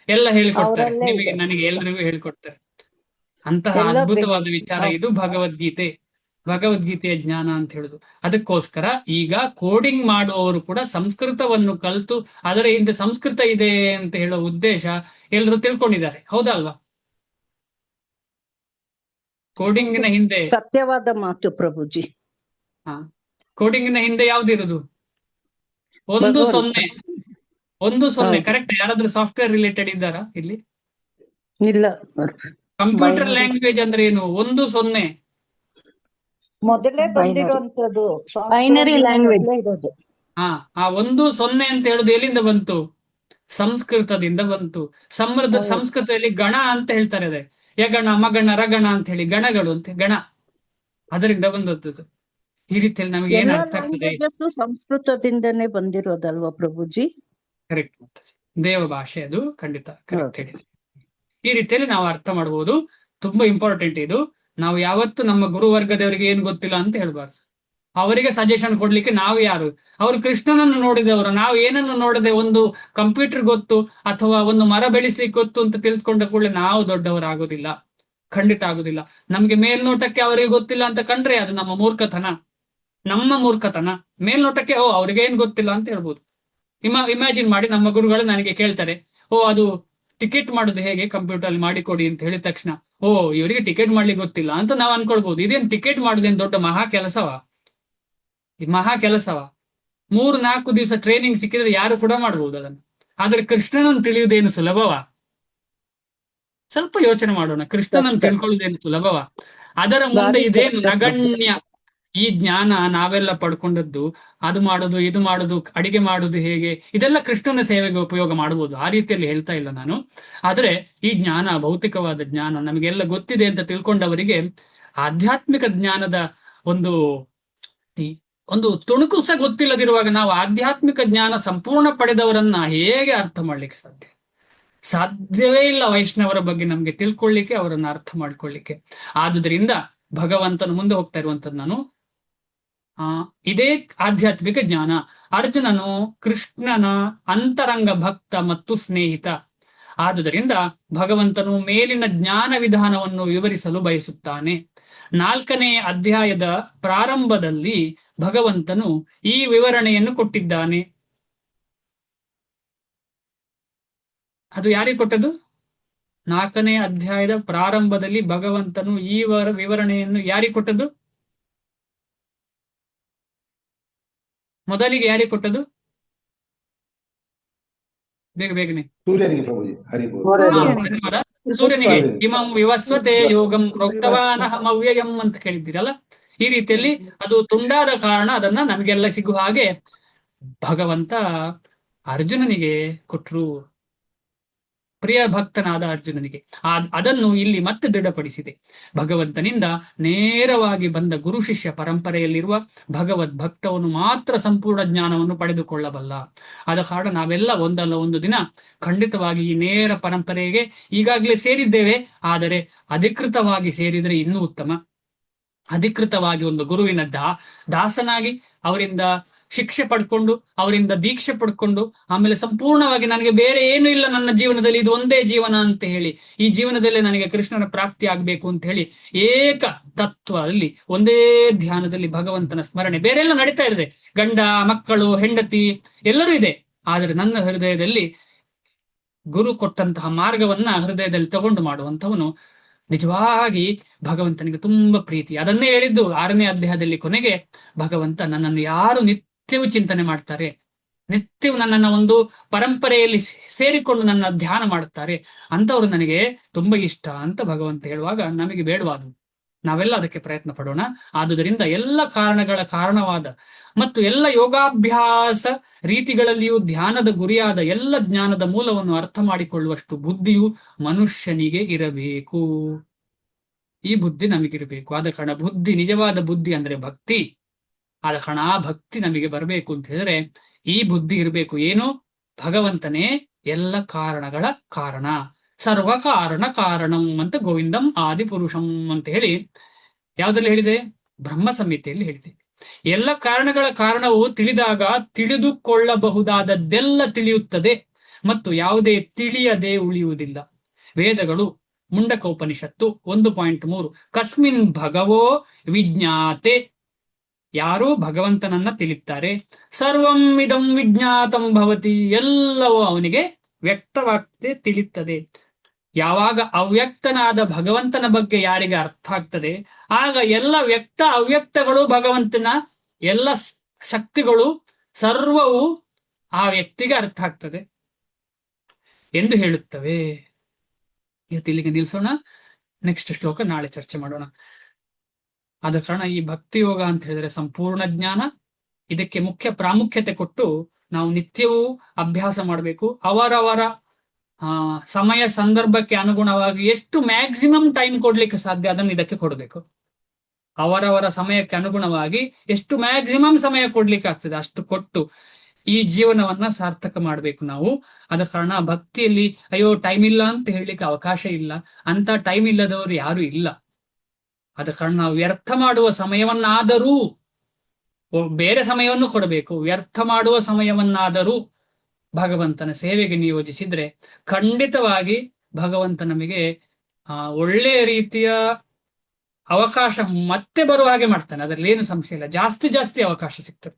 Speaker 1: ಎಲ್ಲ ಹೇಳಿಕೊಡ್ತಾರೆ,
Speaker 4: ಅವರಲ್ಲೇ
Speaker 1: ನಿಮಗೆ
Speaker 4: ಇದೆ.
Speaker 1: ನನಗೆ ಎಲ್ರಿಗೂ ಹೇಳ್ಕೊಡ್ತಾರೆ. ಅಂತಹ
Speaker 4: ಎಲ್ಲ
Speaker 1: ಅದ್ಭುತವಾದ ವಿಚಾರ
Speaker 4: ಹೌದು.
Speaker 1: ಇದು ಭಗವದ್ಗೀತೆಯ ಜ್ಞಾನ ಅಂತ ಹೇಳುದು. ಅದಕ್ಕೋಸ್ಕರ ಈಗ ಕೋಡಿಂಗ್ ಮಾಡುವವರು ಕೂಡ ಸಂಸ್ಕೃತವನ್ನು ಕಲಿತು ಅದರ ಹಿಂದೆ ಸಂಸ್ಕೃತ ಇದೆ ಅಂತ ಹೇಳೋ ಉದ್ದೇಶ ಎಲ್ಲರೂ ತಿಳ್ಕೊಂಡಿದ್ದಾರೆ. ಹೌದಾ ಅಲ್ವಾ? ಕೋಡಿಂಗಿನ ಹಿಂದೆ
Speaker 4: ಸತ್ಯವಾದ ಮಾತು ಪ್ರಭುಜಿ.
Speaker 1: ಕೋಡಿಂಗಿನ ಹಿಂದೆ ಯಾವ್ದಿರುದು? ಒಂದು
Speaker 4: ಭಗವಂತ.
Speaker 1: ಸೊನ್ನೆ. ಒಂದು ಸೊನ್ನೆ.
Speaker 4: ಹೌದು.
Speaker 1: ಕರೆಕ್ಟ್? ಯಾರಾದ್ರೂ ಸಾಫ್ಟ್ವೇರ್ ರಿಲೇಟೆಡ್ ಇದ್ದಾರಾ ಇಲ್ಲಿ?
Speaker 4: ಇಲ್ಲ,
Speaker 1: ಕಂಪ್ಯೂಟರ್
Speaker 6: Binary.
Speaker 1: ಲ್ಯಾಂಗ್ವೇಜ್ ಅಂದ್ರೆ ಏನು? ಒಂದು ಸೊನ್ನೆ.
Speaker 4: ಮೊದಲೇ
Speaker 6: Binary.
Speaker 4: ಬಂದಿರುವಂತದ್ದು
Speaker 6: Binary language.
Speaker 4: ಇರೋದು.
Speaker 1: ಆ ಒಂದು ಸೊನ್ನೆ ಅಂತ ಹೇಳುದು ಎಲ್ಲಿಂದ ಬಂತು? ಸಂಸ್ಕೃತದಿಂದ ಬಂತು.
Speaker 4: ಹೌದು.
Speaker 1: ಸಂಸ್ಕೃತದಲ್ಲಿ ಗಣ ಅಂತ ಹೇಳ್ತಾರೆ. ಅದೇ ಯಗಣ, ಮಗಣ, ರಗಣ ಅಂತ ಹೇಳಿ ಗಣಗಳು ಅಂತ ಗಣ, ಅದರಿಂದ ಬಂದದ್ದು. ಈ ರೀತಿಯಲ್ಲಿ ನಮಗೆ ಏನ್
Speaker 4: ಎಲ್ಲ
Speaker 1: ಅರ್ಥ ಆಗ್ತದೆ?
Speaker 4: ಲ್ಯಾಂಗ್ವೇಜಸ್ ಸಂಸ್ಕೃತದಿಂದನೇ ಬಂದಿರೋದಲ್ವಾ ಪ್ರಭುಜಿ?
Speaker 1: ಕರೆಕ್ಟ್. ದೇವ ಭಾಷೆ ಅದು, ಖಂಡಿತ ಕರೆಕ್ಟ್
Speaker 4: ಹೌದು.
Speaker 1: ಹೇಳಿದೆ. ಈ ರೀತಿಯಲ್ಲಿ ನಾವು ಅರ್ಥ ಮಾಡಬಹುದು. ತುಂಬಾ ಇಂಪಾರ್ಟೆಂಟ್ ಇದು. ನಾವು ಯಾವತ್ತು ನಮ್ಮ ಗುರುವರ್ಗದವರಿಗೆ ಏನು ಗೊತ್ತಿಲ್ಲ ಅಂತ ಹೇಳ್ಬಾರ್ದು. ಅವರಿಗೆ ಸಜೆಷನ್ ಕೊಡ್ಲಿಕ್ಕೆ ನಾವು ಯಾರು? ಅವರು ಕೃಷ್ಣನನ್ನು ನೋಡಿದವರು. ನಾವು ಏನನ್ನು ನೋಡದೆ ಒಂದು ಕಂಪ್ಯೂಟರ್ ಗೊತ್ತು ಅಥವಾ ಒಂದು ಮರ ಬೆಳೆಸ್ಲಿಕ್ಕೆ ಗೊತ್ತು ಅಂತ ತಿಳ್ಕೊಂಡ ಕೂಡಲೇ ನಾವು ದೊಡ್ಡವರಾಗೋದಿಲ್ಲ, ಖಂಡಿತ ಆಗುದಿಲ್ಲ. ನಮ್ಗೆ ಮೇಲ್ನೋಟಕ್ಕೆ ಅವರಿಗೆ ಗೊತ್ತಿಲ್ಲ ಅಂತ ಕಂಡ್ರೆ ಅದು ನಮ್ಮ ಮೂರ್ಖತನ. ಮೇಲ್ನೋಟಕ್ಕೆ ಅವ್ರಿಗೆ ಏನ್ ಗೊತ್ತಿಲ್ಲ ಅಂತ ಹೇಳ್ಬೋದು. ಇಮ್ಯಾಜಿನ್ ಮಾಡಿ, ನಮ್ಮ ಗುರುಗಳು ನನಗೆ ಕೇಳ್ತಾರೆ, ಅದು ಟಿಕೆಟ್ ಮಾಡೋದು ಹೇಗೆ, ಕಂಪ್ಯೂಟರ್ ಅಲ್ಲಿ ಮಾಡಿಕೊಡಿ ಅಂತ ಹೇಳಿದ ತಕ್ಷಣ ಇವರಿಗೆ ಟಿಕೆಟ್ ಮಾಡ್ಲಿಕ್ಕೆ ಗೊತ್ತಿಲ್ಲ ಅಂತ ನಾವು ಅನ್ಕೊಳ್ಬಹುದು. ಇದೇನ್ ಟಿಕೆಟ್ ಮಾಡೋದೇನ್ ದೊಡ್ಡ ಮಹಾ ಕೆಲಸವಾ? 3-4 ದಿವಸ ಟ್ರೈನಿಂಗ್ ಸಿಕ್ಕಿದ್ರೆ ಯಾರು ಕೂಡ ಮಾಡಬಹುದು ಅದನ್ನು. ಆದ್ರೆ ಕೃಷ್ಣನನ್ನು ತಿಳಿಯುವುದೇನು ಸುಲಭವಾ? ಸ್ವಲ್ಪ ಯೋಚನೆ ಮಾಡೋಣ. ಕೃಷ್ಣನನ್ನು
Speaker 4: ಕಷ್ಟ.
Speaker 1: ತಿಳ್ಕೊಳ್ಳುವುದೇನು ಸುಲಭವಾ? ಅದರ ಮುಂದೆ
Speaker 4: ಭಾರಿ
Speaker 1: ಇದೇನು
Speaker 4: ಕಷ್ಟ.
Speaker 1: ನಗಣ್ಯ. ಈ ಜ್ಞಾನ ನಾವೆಲ್ಲ ಪಡ್ಕೊಂಡದ್ದು, ಅದು ಮಾಡೋದು, ಇದು ಮಾಡೋದು, ಅಡಿಗೆ ಮಾಡೋದು ಹೇಗೆ, ಇದೆಲ್ಲ ಕೃಷ್ಣನ ಸೇವೆಗೆ ಉಪಯೋಗ ಮಾಡಬಹುದು. ಆ ರೀತಿಯಲ್ಲಿ ಹೇಳ್ತಾ ಇಲ್ಲ ನಾನು. ಆದ್ರೆ ಈ ಜ್ಞಾನ, ಭೌತಿಕವಾದ ಜ್ಞಾನ ನಮಗೆಲ್ಲ ಗೊತ್ತಿದೆ ಅಂತ ತಿಳ್ಕೊಂಡವರಿಗೆ ಆಧ್ಯಾತ್ಮಿಕ ಜ್ಞಾನದ ಒಂದು ತುಣುಕು ಸಹ ಗೊತ್ತಿಲ್ಲದಿರುವಾಗ ನಾವು ಆಧ್ಯಾತ್ಮಿಕ ಜ್ಞಾನ ಸಂಪೂರ್ಣ ಪಡೆದವರನ್ನ ಹೇಗೆ ಅರ್ಥ ಮಾಡ್ಲಿಕ್ಕೆ ಸಾಧ್ಯವೇ ಇಲ್ಲ. ವೈಷ್ಣವರ ಬಗ್ಗೆ ನಮ್ಗೆ ತಿಳ್ಕೊಳ್ಳಿಕ್ಕೆ, ಅವರನ್ನ ಅರ್ಥ ಮಾಡ್ಕೊಳ್ಳಿಕ್ಕೆ. ಆದುದರಿಂದ ಭಗವಂತನ ಮುಂದೆ ಹೋಗ್ತಾ ಇರುವಂತದ್ದು ನಾನು, ಇದೇ ಆಧ್ಯಾತ್ಮಿಕ ಜ್ಞಾನ. ಅರ್ಜುನನು ಕೃಷ್ಣನ ಅಂತರಂಗ ಭಕ್ತ ಮತ್ತು ಸ್ನೇಹಿತ. ಆದುದರಿಂದ ಭಗವಂತನು ಮೇಲಿನ ಜ್ಞಾನ ವಿಧಾನವನ್ನು ವಿವರಿಸಲು ಬಯಸುತ್ತಾನೆ. 4ನೇ ಅಧ್ಯಾಯದ ಪ್ರಾರಂಭದಲ್ಲಿ ಭಗವಂತನು ಈ ವಿವರಣೆಯನ್ನು ಕೊಟ್ಟಿದ್ದಾನೆ. ಅದು ಯಾರಿಗೆ ಕೊಟ್ಟದ್ದು? 4ನೇ ಅಧ್ಯಾಯದ ಪ್ರಾರಂಭದಲ್ಲಿ ಭಗವಂತನು ಈ ವಿವರಣೆಯನ್ನು ಯಾರಿಗೆ ಕೊಟ್ಟದ್ದು? ಮೊದಲಿಗೆ ಯಾರಿಗೆ ಕೊಟ್ಟದ್ದು? ಬೇಗನೆ.
Speaker 5: ಸೂರ್ಯನಿಗೆ ಪ್ರಭುಜಿ. ಹರಿಬೋಧ್.
Speaker 1: ಧನ್ಯವಾದ. ಸೂರ್ಯನಿಗೆ ಇಮಂ ವಿವಸ್ವತೆ ಯೋಗಂ ಪ್ರೋಕ್ತವಾನಹಮವ್ಯಯಂ ಅಂತ ಕೇಳಿದ್ದೀರಲ್ಲ. ಈ ರೀತಿಯಲ್ಲಿ ಅದು ತುಂಡಾದ ಕಾರಣ ಅದನ್ನ ನಮಗೆಲ್ಲ ಸಿಗುವ ಹಾಗೆ ಭಗವಂತ ಅರ್ಜುನನಿಗೆ ಕೊಟ್ರು. ಪ್ರಿಯ ಭಕ್ತನಾದ ಅರ್ಜುನನಿಗೆ ಅದನ್ನು ಇಲ್ಲಿ ಮತ್ತೆ ದೃಢಪಡಿಸಿದೆ. ಭಗವಂತನಿಂದ ನೇರವಾಗಿ ಬಂದ ಗುರು ಶಿಷ್ಯ ಪರಂಪರೆಯಲ್ಲಿರುವ ಭಗವದ್ ಭಕ್ತವನು ಮಾತ್ರ ಸಂಪೂರ್ಣ ಜ್ಞಾನವನ್ನು ಪಡೆದುಕೊಳ್ಳಬಲ್ಲ. ಆದ ಕಾರಣ ನಾವೆಲ್ಲ ಒಂದಲ್ಲ ಒಂದು ದಿನ ಖಂಡಿತವಾಗಿ ಈ ನೇರ ಪರಂಪರೆಗೆ ಈಗಾಗಲೇ ಸೇರಿದ್ದೇವೆ. ಆದರೆ ಅಧಿಕೃತವಾಗಿ ಸೇರಿದರೆ ಇನ್ನೂ ಉತ್ತಮ. ಅಧಿಕೃತವಾಗಿ ಒಂದು ಗುರುವಿನ ದಾಸನಾಗಿ ಅವರಿಂದ ಶಿಕ್ಷೆ ಪಡ್ಕೊಂಡು, ಅವರಿಂದ ದೀಕ್ಷೆ ಪಡ್ಕೊಂಡು, ಆಮೇಲೆ ಸಂಪೂರ್ಣವಾಗಿ ನನಗೆ ಬೇರೆ ಏನು ಇಲ್ಲ ನನ್ನ ಜೀವನದಲ್ಲಿ, ಇದು ಒಂದೇ ಜೀವನ ಅಂತ ಹೇಳಿ, ಈ ಜೀವನದಲ್ಲೇ ನನಗೆ ಕೃಷ್ಣನ ಪ್ರಾಪ್ತಿ ಆಗ್ಬೇಕು ಅಂತ ಹೇಳಿ ಏಕ ತತ್ವದಲ್ಲಿ ಒಂದೇ ಧ್ಯಾನದಲ್ಲಿ ಭಗವಂತನ ಸ್ಮರಣೆ, ಬೇರೆಲ್ಲ ನಡೀತಾ ಇದೆ, ಗಂಡ ಮಕ್ಕಳು ಹೆಂಡತಿ ಎಲ್ಲರೂ ಇದೆ. ಆದರೆ ನನ್ನ ಹೃದಯದಲ್ಲಿ ಗುರು ಕೊಟ್ಟಂತಹ ಮಾರ್ಗವನ್ನ ಹೃದಯದಲ್ಲಿ ತಗೊಂಡು ಮಾಡುವಂತವನು ನಿಜವಾಗಿ ಭಗವಂತನಿಗೆ ತುಂಬಾ ಪ್ರೀತಿ. ಅದನ್ನೇ ಹೇಳಿದ್ದು 6ನೇ ಅಧ್ಯಾಯದಲ್ಲಿ ಕೊನೆಗೆ, ಭಗವಂತ ನನ್ನನ್ನು ಯಾರು ನಿತ್ಯವೂ ಚಿಂತನೆ ಮಾಡ್ತಾರೆ, ನಿತ್ಯವೂ ನನ್ನನ್ನ ಒಂದು ಪರಂಪರೆಯಲ್ಲಿ ಸೇರಿಕೊಂಡು ನನ್ನ ಧ್ಯಾನ ಮಾಡುತ್ತಾರೆ, ಅಂತವರು ನನಗೆ ತುಂಬಾ ಇಷ್ಟ ಅಂತ ಭಗವಂತ ಹೇಳುವಾಗ ನಮಗೆ ಬೇಡವಾದು ನಾವೆಲ್ಲ ಅದಕ್ಕೆ ಪ್ರಯತ್ನ ಪಡೋಣ. ಆದುದರಿಂದ ಎಲ್ಲ ಕಾರಣಗಳ ಕಾರಣವಾದ ಮತ್ತು ಎಲ್ಲ ಯೋಗಾಭ್ಯಾಸ ರೀತಿಗಳಲ್ಲಿಯೂ ಧ್ಯಾನದ ಗುರಿಯಾದ ಎಲ್ಲ ಜ್ಞಾನದ ಮೂಲವನ್ನು ಅರ್ಥ ಮಾಡಿಕೊಳ್ಳುವಷ್ಟು ಬುದ್ಧಿಯು ಮನುಷ್ಯನಿಗೆ ಇರಬೇಕು. ಈ ಬುದ್ಧಿ ನಮಗಿರಬೇಕು. ಆದ ಕಾರಣ ಬುದ್ಧಿ, ನಿಜವಾದ ಬುದ್ಧಿ ಅಂದ್ರೆ ಭಕ್ತಿ. ಆದ ಕಾರಣ ಆ ಭಕ್ತಿ ನಮಗೆ ಬರಬೇಕು ಅಂತ ಹೇಳಿದ್ರೆ ಈ ಬುದ್ಧಿ ಇರಬೇಕು. ಏನು? ಭಗವಂತನೇ ಎಲ್ಲ ಕಾರಣಗಳ ಕಾರಣ, ಸರ್ವ ಕಾರಣ ಕಾರಣಂ ಅಂತ ಗೋವಿಂದಂ ಆದಿಪುರುಷಂ ಅಂತ ಹೇಳಿ ಯಾವ್ದ್ರಲ್ಲಿ ಹೇಳಿದೆ? ಬ್ರಹ್ಮ ಸಂಹಿತೆಯಲ್ಲಿ ಹೇಳಿದೆ. ಎಲ್ಲ ಕಾರಣಗಳ ಕಾರಣವು ತಿಳಿದಾಗ ತಿಳಿದುಕೊಳ್ಳಬಹುದಾದದ್ದೆಲ್ಲ ತಿಳಿಯುತ್ತದೆ ಮತ್ತು ಯಾವುದೇ ತಿಳಿಯದೆ ಉಳಿಯುವುದಿಲ್ಲ. ವೇದಗಳು ಮುಂಡಕ ಉಪನಿಷತ್ತು 1.3 ಕಸ್ಮಿನ್ ಭಗವೋ ವಿಜ್ಞಾತೆ, ಯಾರು ಭಗವಂತನನ್ನ ತಿಳಿತಾರೆ, ಸರ್ವಂ ಇದಂ ವಿಜ್ಞಾತಂ ಭವತಿ, ಎಲ್ಲವೂ ಅವನಿಗೆ ವ್ಯಕ್ತವಾಗ್ತದೆ, ತಿಳಿಯುತ್ತದೆ. ಯಾವಾಗ ಅವ್ಯಕ್ತನಾದ ಭಗವಂತನ ಬಗ್ಗೆ ಯಾರಿಗೆ ಅರ್ಥ ಆಗ್ತದೆ, ಆಗ ಎಲ್ಲ ವ್ಯಕ್ತ ಅವ್ಯಕ್ತಗಳು, ಭಗವಂತನ ಎಲ್ಲ ಶಕ್ತಿಗಳು ಸರ್ವವು ಆ ವ್ಯಕ್ತಿಗೆ ಅರ್ಥ ಆಗ್ತದೆ ಎಂದು ಹೇಳುತ್ತವೆ. ಇವತ್ತು ಇಲ್ಲಿಗೆ ನಿಲ್ಸೋಣ. ನೆಕ್ಸ್ಟ್ ಶ್ಲೋಕ ನಾಳೆ ಚರ್ಚೆ ಮಾಡೋಣ. ಆದ ಕಾರಣ ಈ ಭಕ್ತಿ ಯೋಗ ಅಂತ ಹೇಳಿದ್ರೆ ಸಂಪೂರ್ಣ ಜ್ಞಾನ. ಇದಕ್ಕೆ ಮುಖ್ಯ ಪ್ರಾಮುಖ್ಯತೆ ಕೊಟ್ಟು ನಾವು ನಿತ್ಯವೂ ಅಭ್ಯಾಸ ಮಾಡಬೇಕು. ಅವರವರ ಸಮಯ ಸಂದರ್ಭಕ್ಕೆ ಅನುಗುಣವಾಗಿ ಎಷ್ಟು ಮ್ಯಾಕ್ಸಿಮಮ್ ಟೈಮ್ ಕೊಡ್ಲಿಕ್ಕೆ ಸಾಧ್ಯ ಅದನ್ನು ಇದಕ್ಕೆ ಕೊಡಬೇಕು. ಅವರವರ ಸಮಯಕ್ಕೆ ಅನುಗುಣವಾಗಿ ಎಷ್ಟು ಮ್ಯಾಕ್ಸಿಮಮ್ ಸಮಯ ಕೊಡ್ಲಿಕ್ಕೆ ಆಗ್ತದೆ ಅಷ್ಟು ಕೊಟ್ಟು ಈ ಜೀವನವನ್ನ ಸಾರ್ಥಕ ಮಾಡಬೇಕು ನಾವು. ಆದ ಕಾರಣ ಭಕ್ತಿಯಲ್ಲಿ ಅಯ್ಯೋ ಟೈಮ್ ಇಲ್ಲ ಅಂತ ಹೇಳಲಿಕ್ಕೆ ಅವಕಾಶ ಇಲ್ಲ. ಅಂತ ಟೈಮ್ ಇಲ್ಲದವರು ಯಾರು ಇಲ್ಲ. ಆದ ಕಾರಣ ನಾವು ವ್ಯರ್ಥ ಮಾಡುವ ಸಮಯವನ್ನಾದರೂ, ಬೇರೆ ಸಮಯವನ್ನು ಕೊಡಬೇಕು, ವ್ಯರ್ಥ ಮಾಡುವ ಸಮಯವನ್ನಾದರೂ ಭಗವಂತನ ಸೇವೆಗೆ ನಿಯೋಜಿಸಿದ್ರೆ ಖಂಡಿತವಾಗಿ ಭಗವಂತ ನಮಗೆ ಒಳ್ಳೆಯ ರೀತಿಯ ಅವಕಾಶ ಮತ್ತೆ ಬರುವ ಹಾಗೆ ಮಾಡ್ತಾನೆ. ಅದರಲ್ಲಿ ಏನು ಸಂಶಯ ಇಲ್ಲ. ಜಾಸ್ತಿ ಅವಕಾಶ ಸಿಗ್ತದೆ.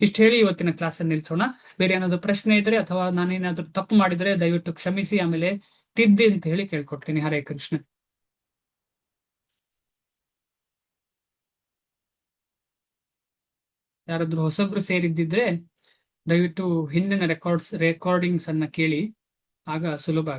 Speaker 1: ಇಷ್ಟು ಹೇಳಿ ಇವತ್ತಿನ ಕ್ಲಾಸನ್ನು ನಿಲ್ಸೋಣ. ಬೇರೆ ಏನಾದ್ರು ಪ್ರಶ್ನೆ ಇದ್ರೆ ಅಥವಾ ನಾನೇನಾದ್ರೂ ತಪ್ಪು ಮಾಡಿದ್ರೆ ದಯವಿಟ್ಟು ಕ್ಷಮಿಸಿ, ಆಮೇಲೆ ತಿದ್ದಿ ಅಂತ ಹೇಳಿ ಕೇಳ್ಕೊಡ್ತೀನಿ. ಹರೇ ಕೃಷ್ಣ. ಯಾರಾದ್ರೂ ಹೊಸಬ್ರು ಸೇರಿದ್ದಿದ್ರೆ ದಯವಿಟ್ಟು ಹಿಂದಿನ ರೆಕಾರ್ಡಿಂಗ್ಸ್ ಅನ್ನ ಕೇಳಿ, ಆಗ ಸುಲಭ ಆಗುತ್ತೆ.